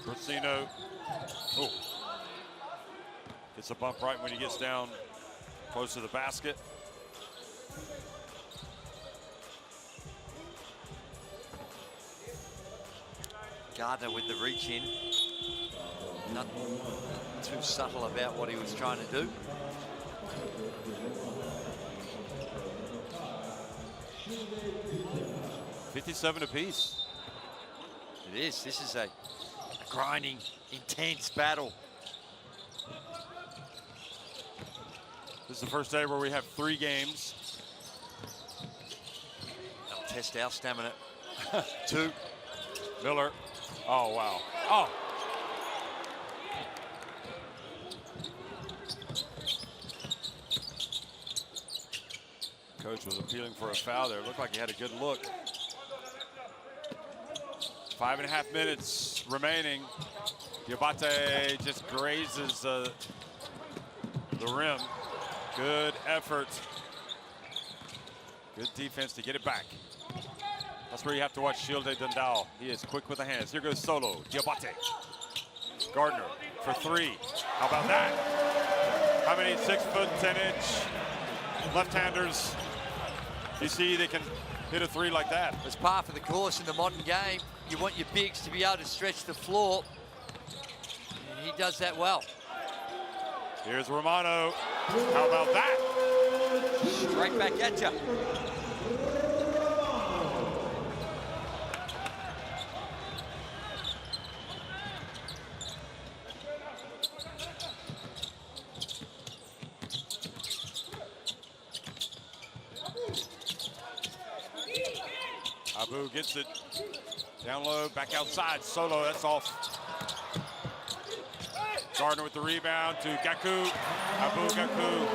Brasino. Oh. Gets a bump right when he gets down close to the basket. Gardner with the reach in. Not too subtle about what he was trying to do. $57 apiece. It is. This is a grinding, intense battle. This is the first day where we have 3 games. They'll test our stamina. 2. Miller. Oh, wow. Oh. Coach was appealing for a foul there. Looked like he had a good look. 5.5 minutes remaining. Diabate just grazes the rim. Good effort. Good defense to get it back. That's where you have to watch Shilde Dundal. He is quick with the hands. Here goes Solo. Diabate. Gardner for 3. How about that? How many 6'10" left-handers You see they can hit a three like that. As par for the course in the modern game, you want your bigs to be able to stretch the floor. And he does that well. Here's Romano. How about that? Straight back at you. Abu gets it down low, back outside. Solo, that's off. Gardner with the rebound to Gaku. Abu Gaku.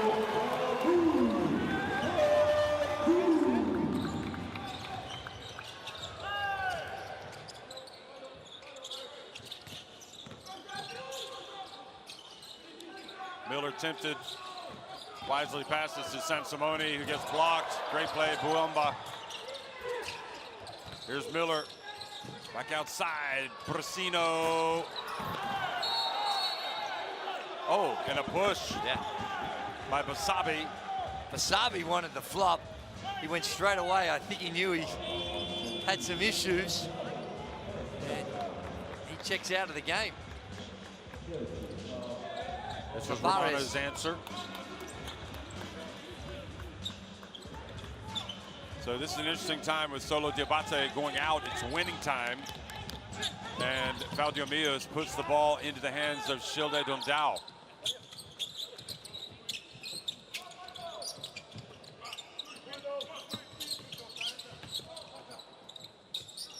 Miller tempted. Wisely passes to Sansimone, who gets blocked. Great play, Buamba. Here's Miller, back outside, Brasino. Oh, and a push by Basabi. Basabi wanted the flop. He went straight away. I think he knew he had some issues. And he checks out of the game. This was Romano's answer. So this is an interesting time with Solo Diabate going out. It's winning time. And Valdiomillos puts the ball into the hands of Shilde Dondao.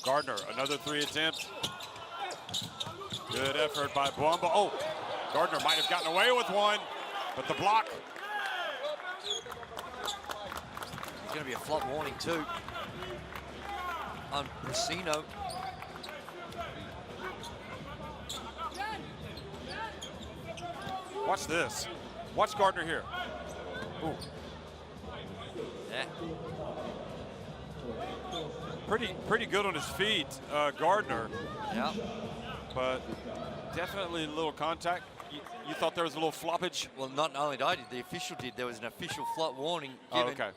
Gardner, another three attempt. Good effort by Buamba. Oh, Gardner might have gotten away with one, but the block. It's going to be a flop warning too on Brasino. Watch this. Watch Gardner here. Ooh. Yeah. Pretty good on his feet, Gardner. Yeah. But definitely a little contact. You thought there was a little floppage? Well, not only did I did, the official did. There was an official flop warning given. Oh, okay.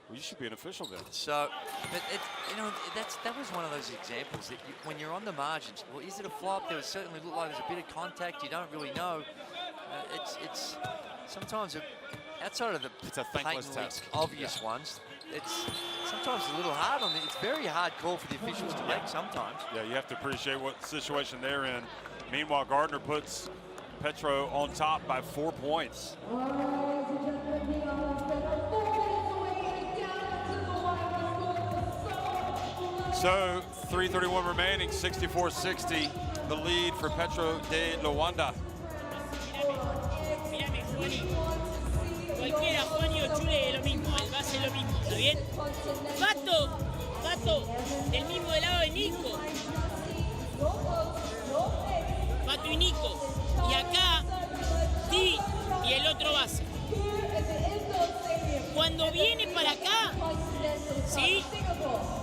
Well, you should be an official then. So, but you know, that was one of those examples that when you're on the margins, well, is it a flop? There would certainly look like there's a bit of contact. You don't really know. It's sometimes outside of the it's a thankless task. Obvious ones. It's sometimes a little hard on it. It's very hard call for the officials to make sometimes. Yeah, you have to appreciate what situation they're in. Meanwhile, Gardner puts Petro on top by 4 points. So 3:31 remaining, 64-60, the lead for Petro De Luanda. Cualquiera, Juanio, Chule, lo mismo, va a ser lo mismo, ¿está bien? Pato, del mismo del lado de Nico. Pato y Nico. Y acá, Ti y el otro base. Cuando viene para acá, ¿sí?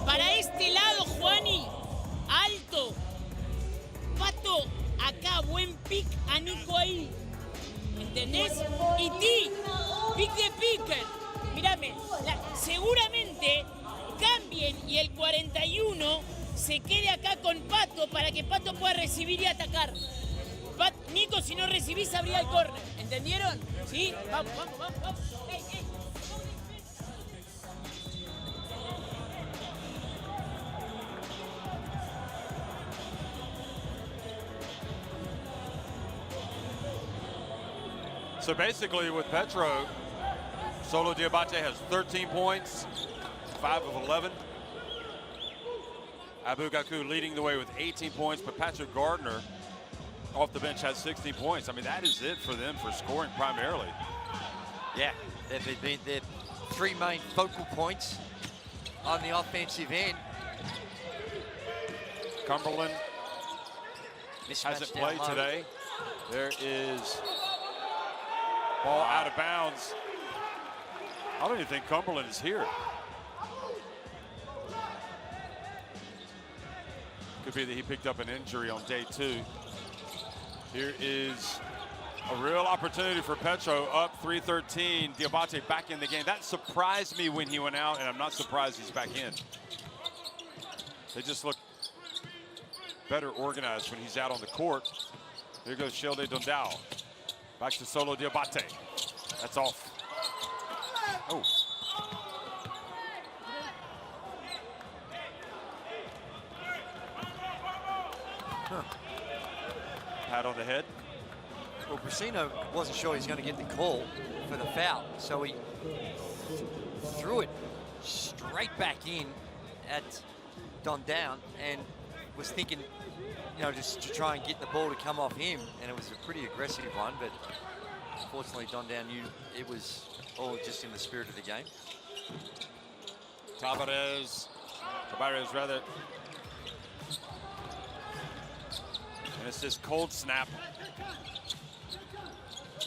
Para este lado, Juani, alto. Pato, acá, buen pick a Nico ahí. ¿Entendés? Y Ti, pick de picker. Mírame, seguramente cambien y el 41 se quede acá con Pato para que Pato pueda recibir y atacar. Nico, si no recibís, abría el córner. ¿Entendieron? ¿Sí? Vamos. Ey. So basically with Petro, Solo Diabate has 13 points, 5 of 11. Abu Gaku leading the way with 18 points, but Patrick Gardner off the bench has 16 points. I mean, that is it for them for scoring primarily. Yeah, they've been their three main focal points on the offensive end. Cumberland Mismatch hasn't down played low. today. There is ball out of bounds. I don't even think Cumberland is here. Could be that he picked up an injury on day 2. Here is A real opportunity for Petro, up 3-13. Diabate back in the game. That surprised me when he went out, and I'm not surprised he's back in. They just look better organized when he's out on the court. Here goes Shelde Dondao. Back to Solo Diabate. That's off. Oh. Huh. Pat on the head. Well, Brasino wasn't sure he was going to get the call for the foul, so he threw it straight back in at Dondao and was thinking, you know, just to try and get the ball to come off him, and it was a pretty aggressive one, but unfortunately Dondao knew it was all just in the spirit of the game. Tabarez rather. And it's this cold snap.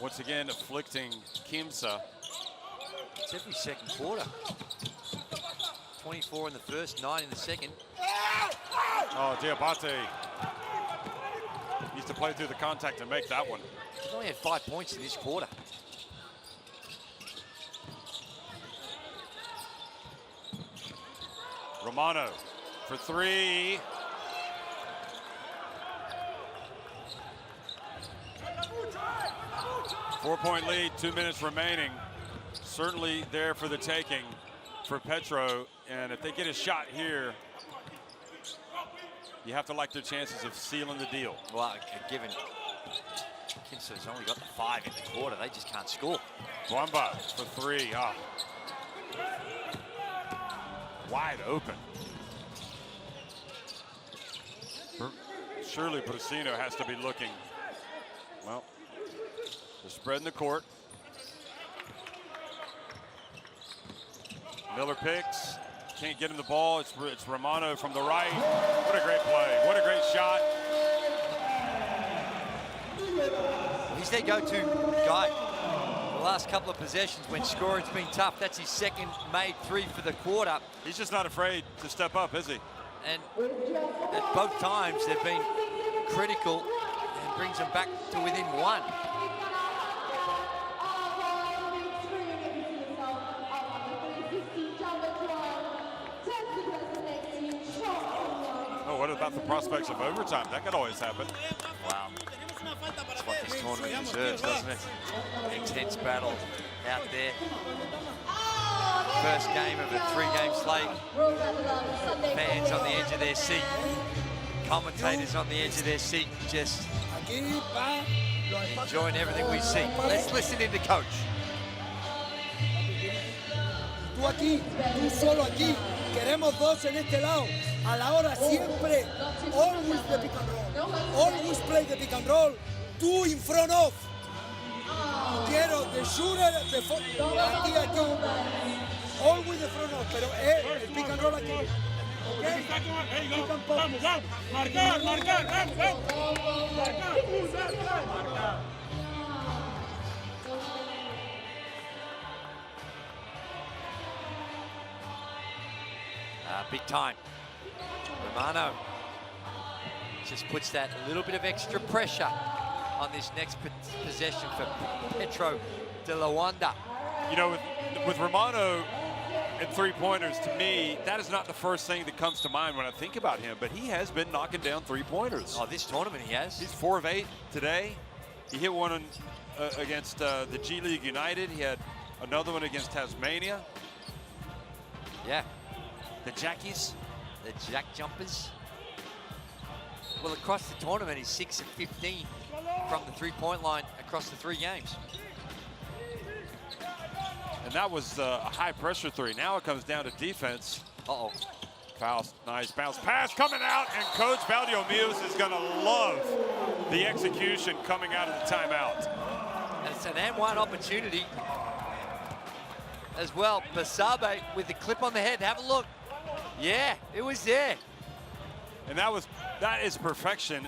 Once again, afflicting Quimsa. It's every second quarter. 24 in the first, 9 in the second. Oh, Diabate needs to play through the contact and make that one. He's only had 5 points in this quarter. Romano for three. Four-point lead, 2 minutes remaining. Certainly there for the taking for Petro. And if they get a shot here, you have to like their chances of sealing the deal. Well, given Quimsa's only got the 5 in the quarter, they just can't score. Wamba for three. Ah. Wide open. Surely Brasino has to be looking. Well, they're spreading the court. Miller picks. Can't get him the ball. It's Romano from the right. What a great play. What a great shot. He's their go-to guy. The last couple of possessions when scoring's been tough, that's his second made three for the quarter. He's just not afraid to step up, is he? And at both times they've been critical and brings them back to within one. Oh, what about the prospects of overtime? That could always happen. Wow. That's what this tournament deserves, doesn't it? Intense battle out there. First game of a 3-game slate. Fans on the edge of their seat. Commentators on the edge of their seat, just enjoying everything we see. Let's listen in to coach. Tú aquí, tú solo aquí. Queremos dos en este lado. A la hora siempre. Always the pick and roll. Always play the pick and roll. Tú in front of. Quiero the shooter, aquí, aquí. Always the front of. Pero el pick and roll aquí. Okay? Vamos, vamos. Marcar, marcar. Vamos, vamos. Marcar. Big time. Romano just puts that little bit of extra pressure on this next possession for Petro De Luanda. You know, with Romano and three-pointers, to me, that is not the first thing that comes to mind when I think about him, but he has been knocking down three-pointers. Oh, this tournament he has. He's 4 of 8 today. He hit one against the G League United. He had another one against Tasmania. Yeah. The Jackies. The Jack Jumpers. Well, across the tournament, he's 6 of 15 from the three-point line across the 3 games. And that was a high-pressure three. Now it comes down to defense. Uh-oh. Fouls, nice bounce pass coming out, and Coach Valdiomills is going to love the execution coming out of the timeout. And it's an and-one opportunity as well. Basabe with the clip on the head. Have a look. Yeah, it was there. And that is perfection.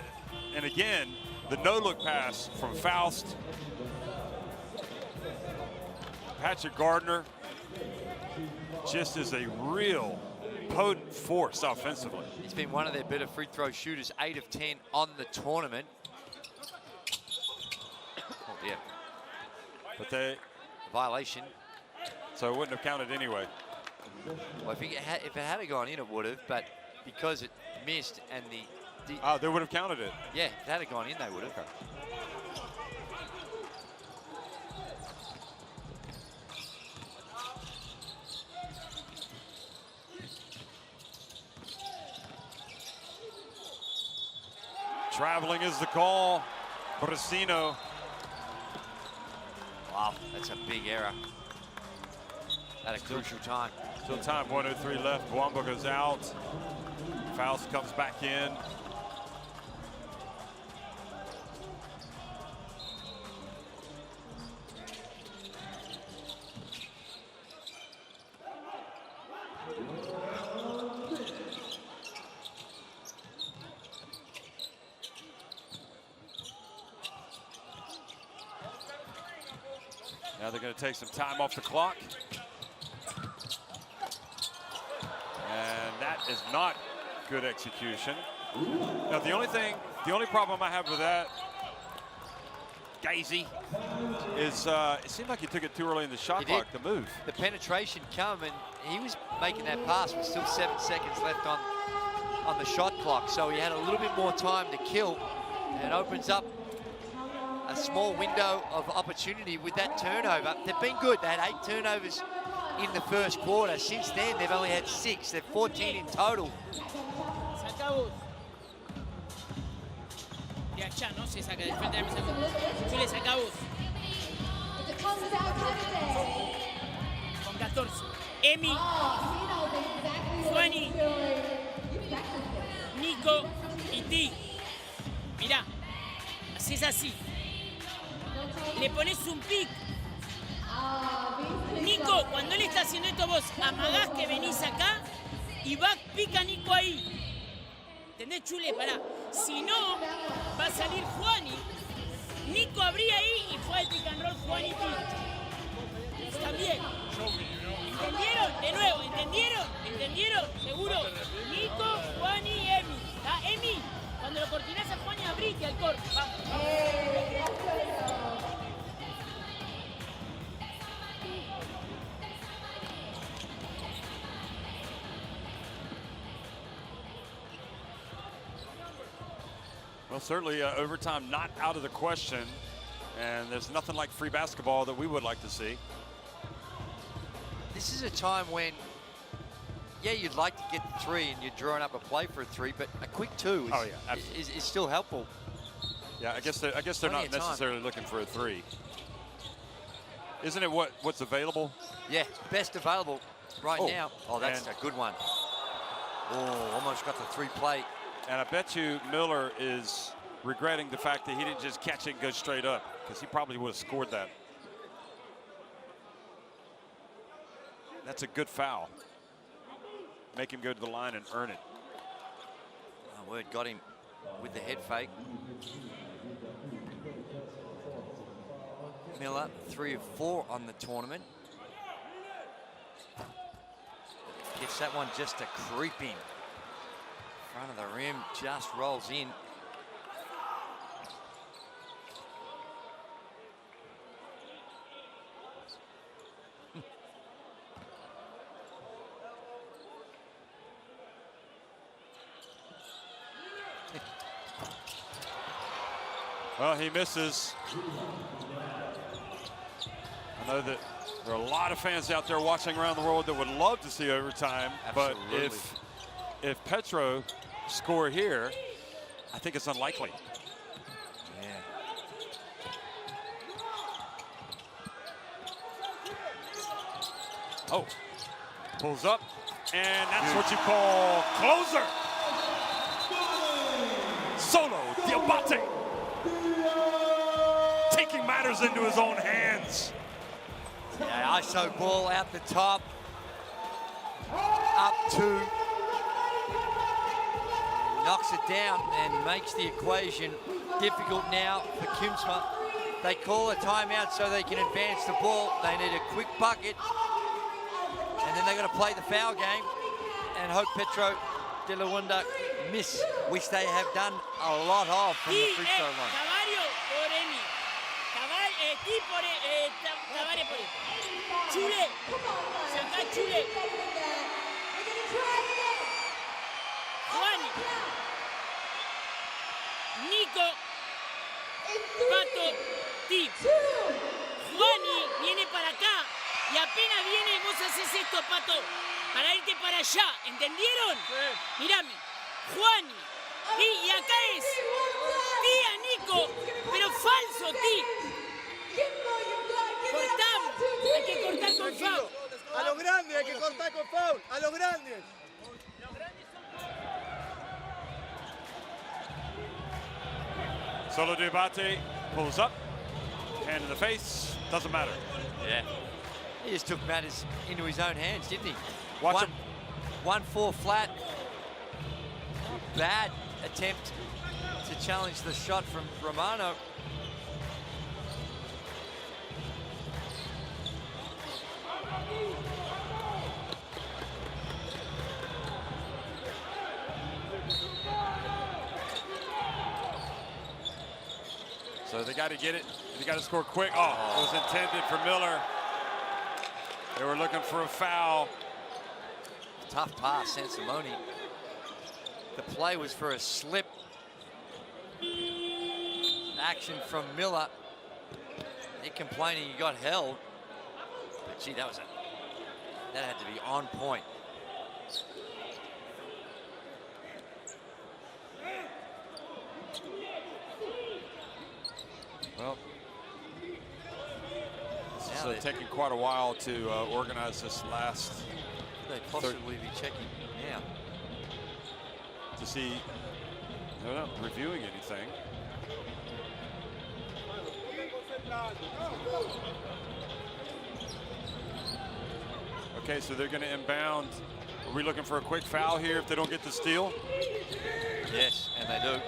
And again, the no-look pass from Faust. Patrick Gardner just is a real potent force offensively. He's been one of their better free throw shooters, 8 of 10 on the tournament. Yeah. But they violation. So it wouldn't have counted anyway. Well, if it had gone in, it would have. But because it missed and they would have counted it. Yeah, if it had gone in, they would have. Traveling is the call. Brasino. Wow, that's a big error. At a crucial time. Still time, 1:03 left. Boamba goes out. Faust comes back in. Now they're going to take some time off the clock. And that is not good execution. Now the only problem I have with that, Gazy, is it seemed like he took it too early in the shot clock to move. The penetration come, and he was making that pass with still 7 seconds left on the shot clock. So he had a little bit more time to kill, and it opens up a small window of opportunity with that turnover. They've been good. They had 8 turnovers in the first quarter. Since then, they've only had 6. They're 14 in total. De allá, ¿no? Se saca del frente de la mesa. Chile, saca vos. Con 14. Emi. Juani. Nico y Ti. Mirá. Haces así. Le pones un pic. Nico, cuando él está haciendo esto, vos amagás que venís acá y va, pica Nico ahí. ¿Entendés, Chule? Pará. Si no, va a salir Juani. Nico abría ahí y fue el pick and roll Juani y Pi. También. ¿Entendieron? De nuevo, ¿entendieron? ¿Entendieron? Seguro. Nico, Juani, Emi. ¿Ah? Emi, cuando lo cortinás a Juani, abrite al corte. Vamos. Well, certainly overtime not out of the question, and there's nothing like free basketball that we would like to see. This is a time when, yeah, you'd like to get the 3 and you're drawing up a play for a 3, but a quick 2 is still helpful. Yeah, I guess they're not necessarily looking for a 3. Isn't it what's available? Yeah, best available right now. Oh, that's a good one. Oh, almost got the 3 play. And I bet you Miller is regretting the fact that he didn't just catch it and go straight up, because he probably would have scored that. That's a good foul. Make him go to the line and earn it. Oh, Word got him with the head fake. Miller, 3 of 4 on the tournament. Gets that one just to creep in. Front of the rim, just rolls in. Well, he misses. I know that there are a lot of fans out there watching around the world that would love to see overtime. Absolutely. But if Petro score here, I think it's unlikely. Yeah. Oh, pulls up, and that's what you call closer. Solo Diabate taking matters into his own hands. Yeah, ISO ball out the top. Up 2. Knocks it down and makes the equation difficult now for Quimsa. They call a timeout so they can advance the ball. They need a quick bucket. And then they're going to play the foul game and hope Petro De Luanda miss, which they have done a lot of from the free throw line. Chule. Sacá Chule. Juan. Nico. Pato. Tip. Juani viene para acá. Y apenas viene, vos haces esto, Pato, para irte para allá. ¿Entendieron? Sí. Mirame. Juani. Y acá es. Tía, Nico. Pero falso, Ti. Cortamos. Hay que cortar con foul. A los grandes hay que cortar con foul. A los grandes. Solo Diabate pulls up. Hand in the face. Doesn't matter. Yeah. He just took matters into his own hands, didn't he? Watch him. 1-4 flat. Bad attempt to challenge the shot from Romano. So they got to get it. They got to score quick. Oh, it was intended for Miller. They were looking for a foul. Tough pass, Sansimone. The play was for a slip. Action from Miller. They're complaining he got held. But gee, that had to be on point. Well, this is taking quite a while to organize this last. Could they possibly be checking now? To see, they're not reviewing anything. Okay, so they're going to inbound. Are we looking for a quick foul here if they don't get the steal? Yes, and they do.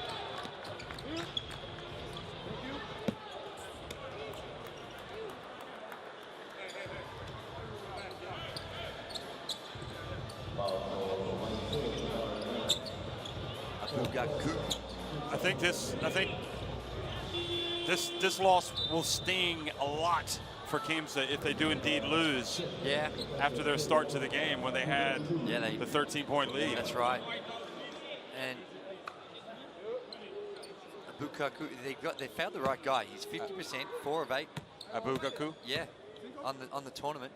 I think this loss will sting a lot for Quimsa if they do indeed lose. Yeah. After their start to the game when they had the 13-point lead. That's right. And Abukaku, they found the right guy. He's 50%, 4 of 8. Abukaku? Yeah, on the tournament.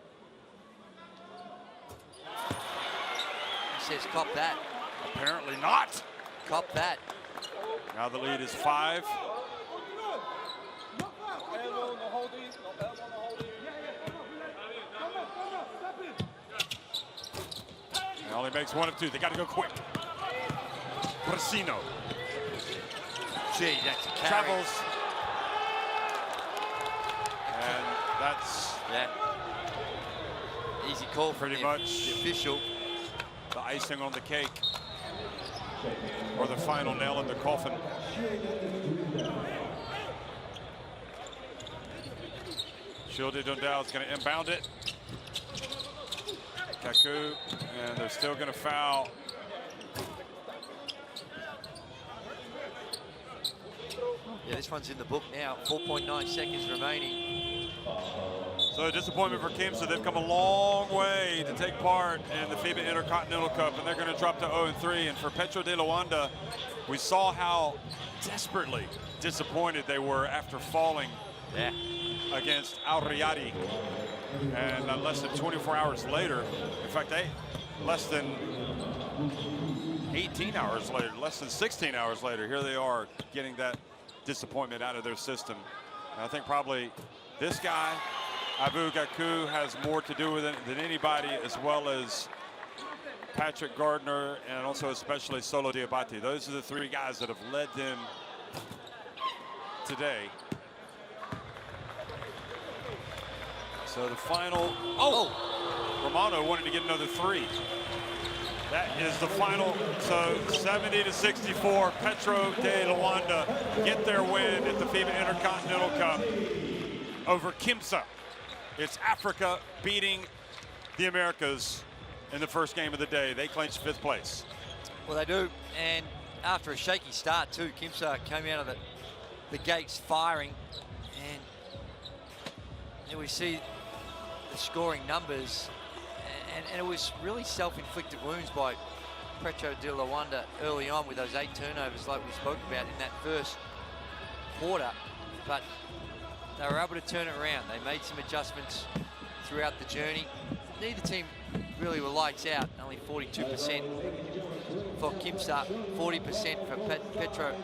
He says, cop that. Apparently not. Cop that. Now the lead is 5. He only makes 1 of 2. They got to go quick. Brasino. Gee, that's a carry. Travels. And that's easy call from pretty the much official. The icing on the cake. Or the final nail in the coffin. Shilde Dundal is going to inbound it. Kaku, and they're still going to foul. Yeah, this one's in the book now. 4.9 seconds remaining. So a disappointment for Quimsa. They've come a long way to take part in the FIBA Intercontinental Cup, and they're going to drop to 0-3. And for Petro De Luanda, we saw how desperately disappointed they were after falling against Al Riyadi. And less than 24 hours later, in fact, less than 18 hours later, less than 16 hours later, here they are getting that disappointment out of their system. And I think probably this guy, Abu Gaku, has more to do with it than anybody, as well as Patrick Gardner and also especially Solo Diabate. Those are the 3 guys that have led them today. So the final, Romano wanted to get another 3. That is the final. So 70-64, Petro De Luanda get their win at the FIBA Intercontinental Cup over Quimsa. It's Africa beating the Americas in the first game of the day. They clinched 5th place. Well, they do, and after a shaky start too, Quimsa came out of the gates firing, and here we see the scoring numbers, and it was really self-inflicted wounds by Petro De Luanda early on with those 8 turnovers like we spoke about in that first quarter, but they were able to turn it around. They made some adjustments throughout the journey. Neither team really were lights out, only 42% for Quimsa, 40% for Petro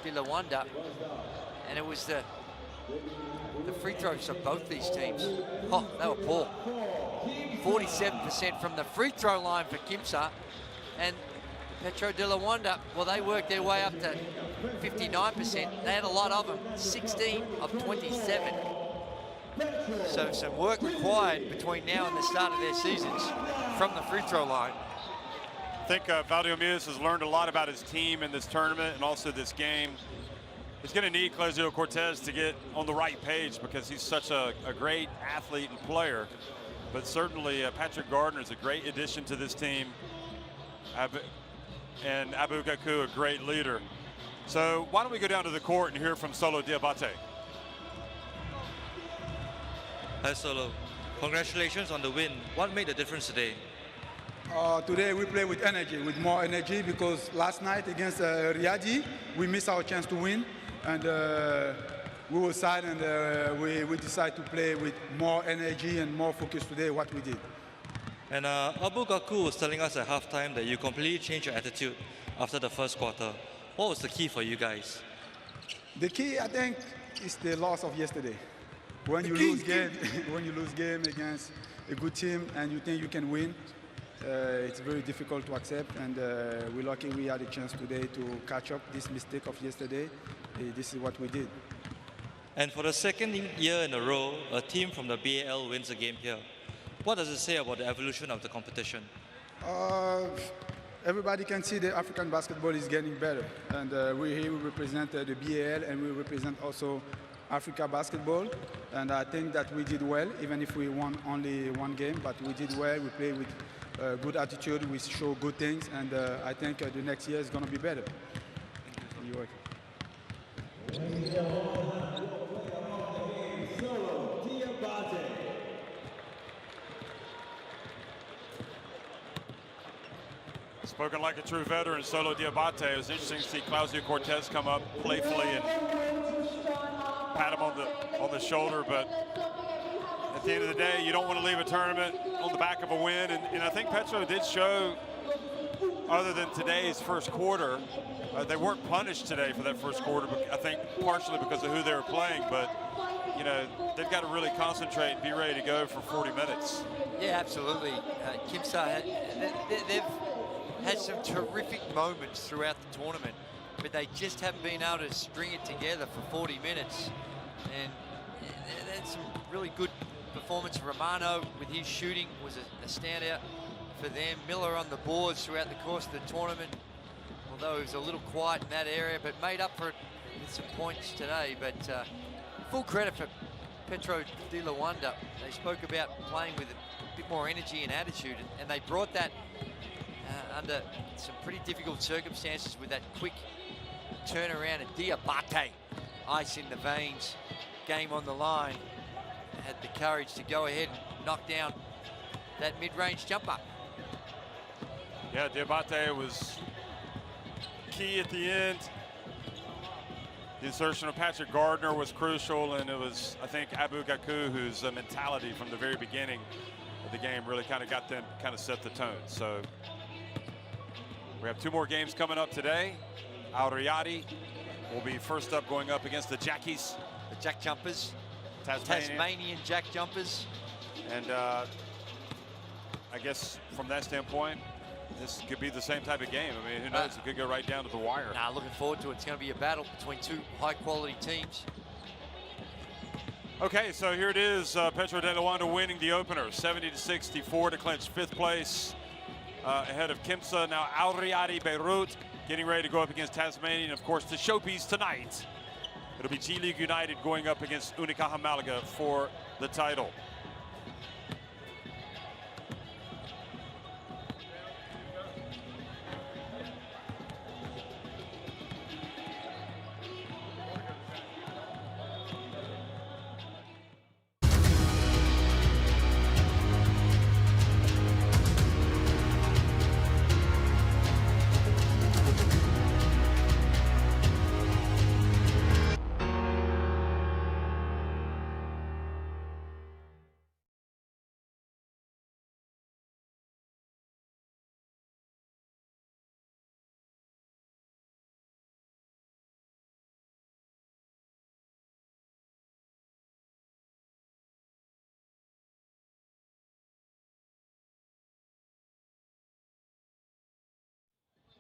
De Luanda, and it was the free throws of both these teams. Oh, they were poor. 47% from the free throw line for Quimsa, and Petro De Luanda, well, they worked their way up to 59%. They had a lot of them, 16 of 27. So some work required between now and the start of their seasons from the free throw line. I think Valdiomias has learned a lot about his team in this tournament and also this game. He's going to need Clésio Cortez to get on the right page because he's such a great athlete and player. But certainly Patrick Gardner is a great addition to this team. And Abu Gaku, a great leader. So why don't we go down to the court and hear from Solo Diabate. Hi Solo, congratulations on the win. What made the difference today? Today we play with energy, with more energy, because last night against Riyadi, we missed our chance to win, and we were sad, and we decided to play with more energy and more focus today, what we did. And Abu Gaku was telling us at halftime that you completely changed your attitude after the first quarter. What was the key for you guys? The key, I think, is the loss of yesterday. When you lose game against a good team and you think you can win, it's very difficult to accept. And we're lucky we had a chance today to catch up this mistake of yesterday. This is what we did. And for the second year in a row, a team from the BAL wins a game here. What does it say about the evolution of the competition? Everybody can see that African basketball is getting better. And we represent the BAL, and we represent also Africa basketball, and I think that we did well, even if we won only one game, but we did well. We played with good attitude, we show good things, and I think the next year is going to be better. You're Spoken like a true veteran, Solo Diabate. It was interesting to see Clésio Cortez come up playfully and pat him on the shoulder, but at the end of the day, you don't want to leave a tournament on the back of a win, and I think Petro did show, other than today's first quarter, they weren't punished today for that first quarter, but I think partially because of who they were playing, but you know, they've got to really concentrate and be ready to go for 40 minutes. Yeah, absolutely. Quimsa, they've had some terrific moments throughout the tournament, but they just haven't been able to string it together for 40 minutes. And that's some really good performance. Romano with his shooting was a standout for them. Miller on the boards throughout the course of the tournament, although he was a little quiet in that area, but made up for it with some points today. But full credit for Petro De Luanda. They spoke about playing with a bit more energy and attitude, and they brought that under some pretty difficult circumstances with that quick turnaround. And Diabate, ice in the veins, game on the line, had the courage to go ahead and knock down that mid-range jumper. Yeah, Diabate was key at the end. The insertion of Patrick Gardner was crucial, and it was, I think, Abu Gaku, whose mentality from the very beginning of the game really kind of got them, kind of set the tone. So we have 2 more games coming up today. Al Riyadi will be first up, going up against the Jackies. The Jack Jumpers. Tasmanian Jack Jumpers. And I guess from that standpoint, this could be the same type of game. I mean, who knows? It could go right down to the wire. Nah, looking forward to it. It's going to be a battle between 2 high-quality teams. Okay, so here it is. Petro De Luanda winning the opener, 70-64 to clinch 5th place ahead of Quimsa. Now Al Riyadi Beirut getting ready to go up against Tasmania. And of course, the showpiece tonight, it'll be G League United going up against Unicaja Malaga for the title.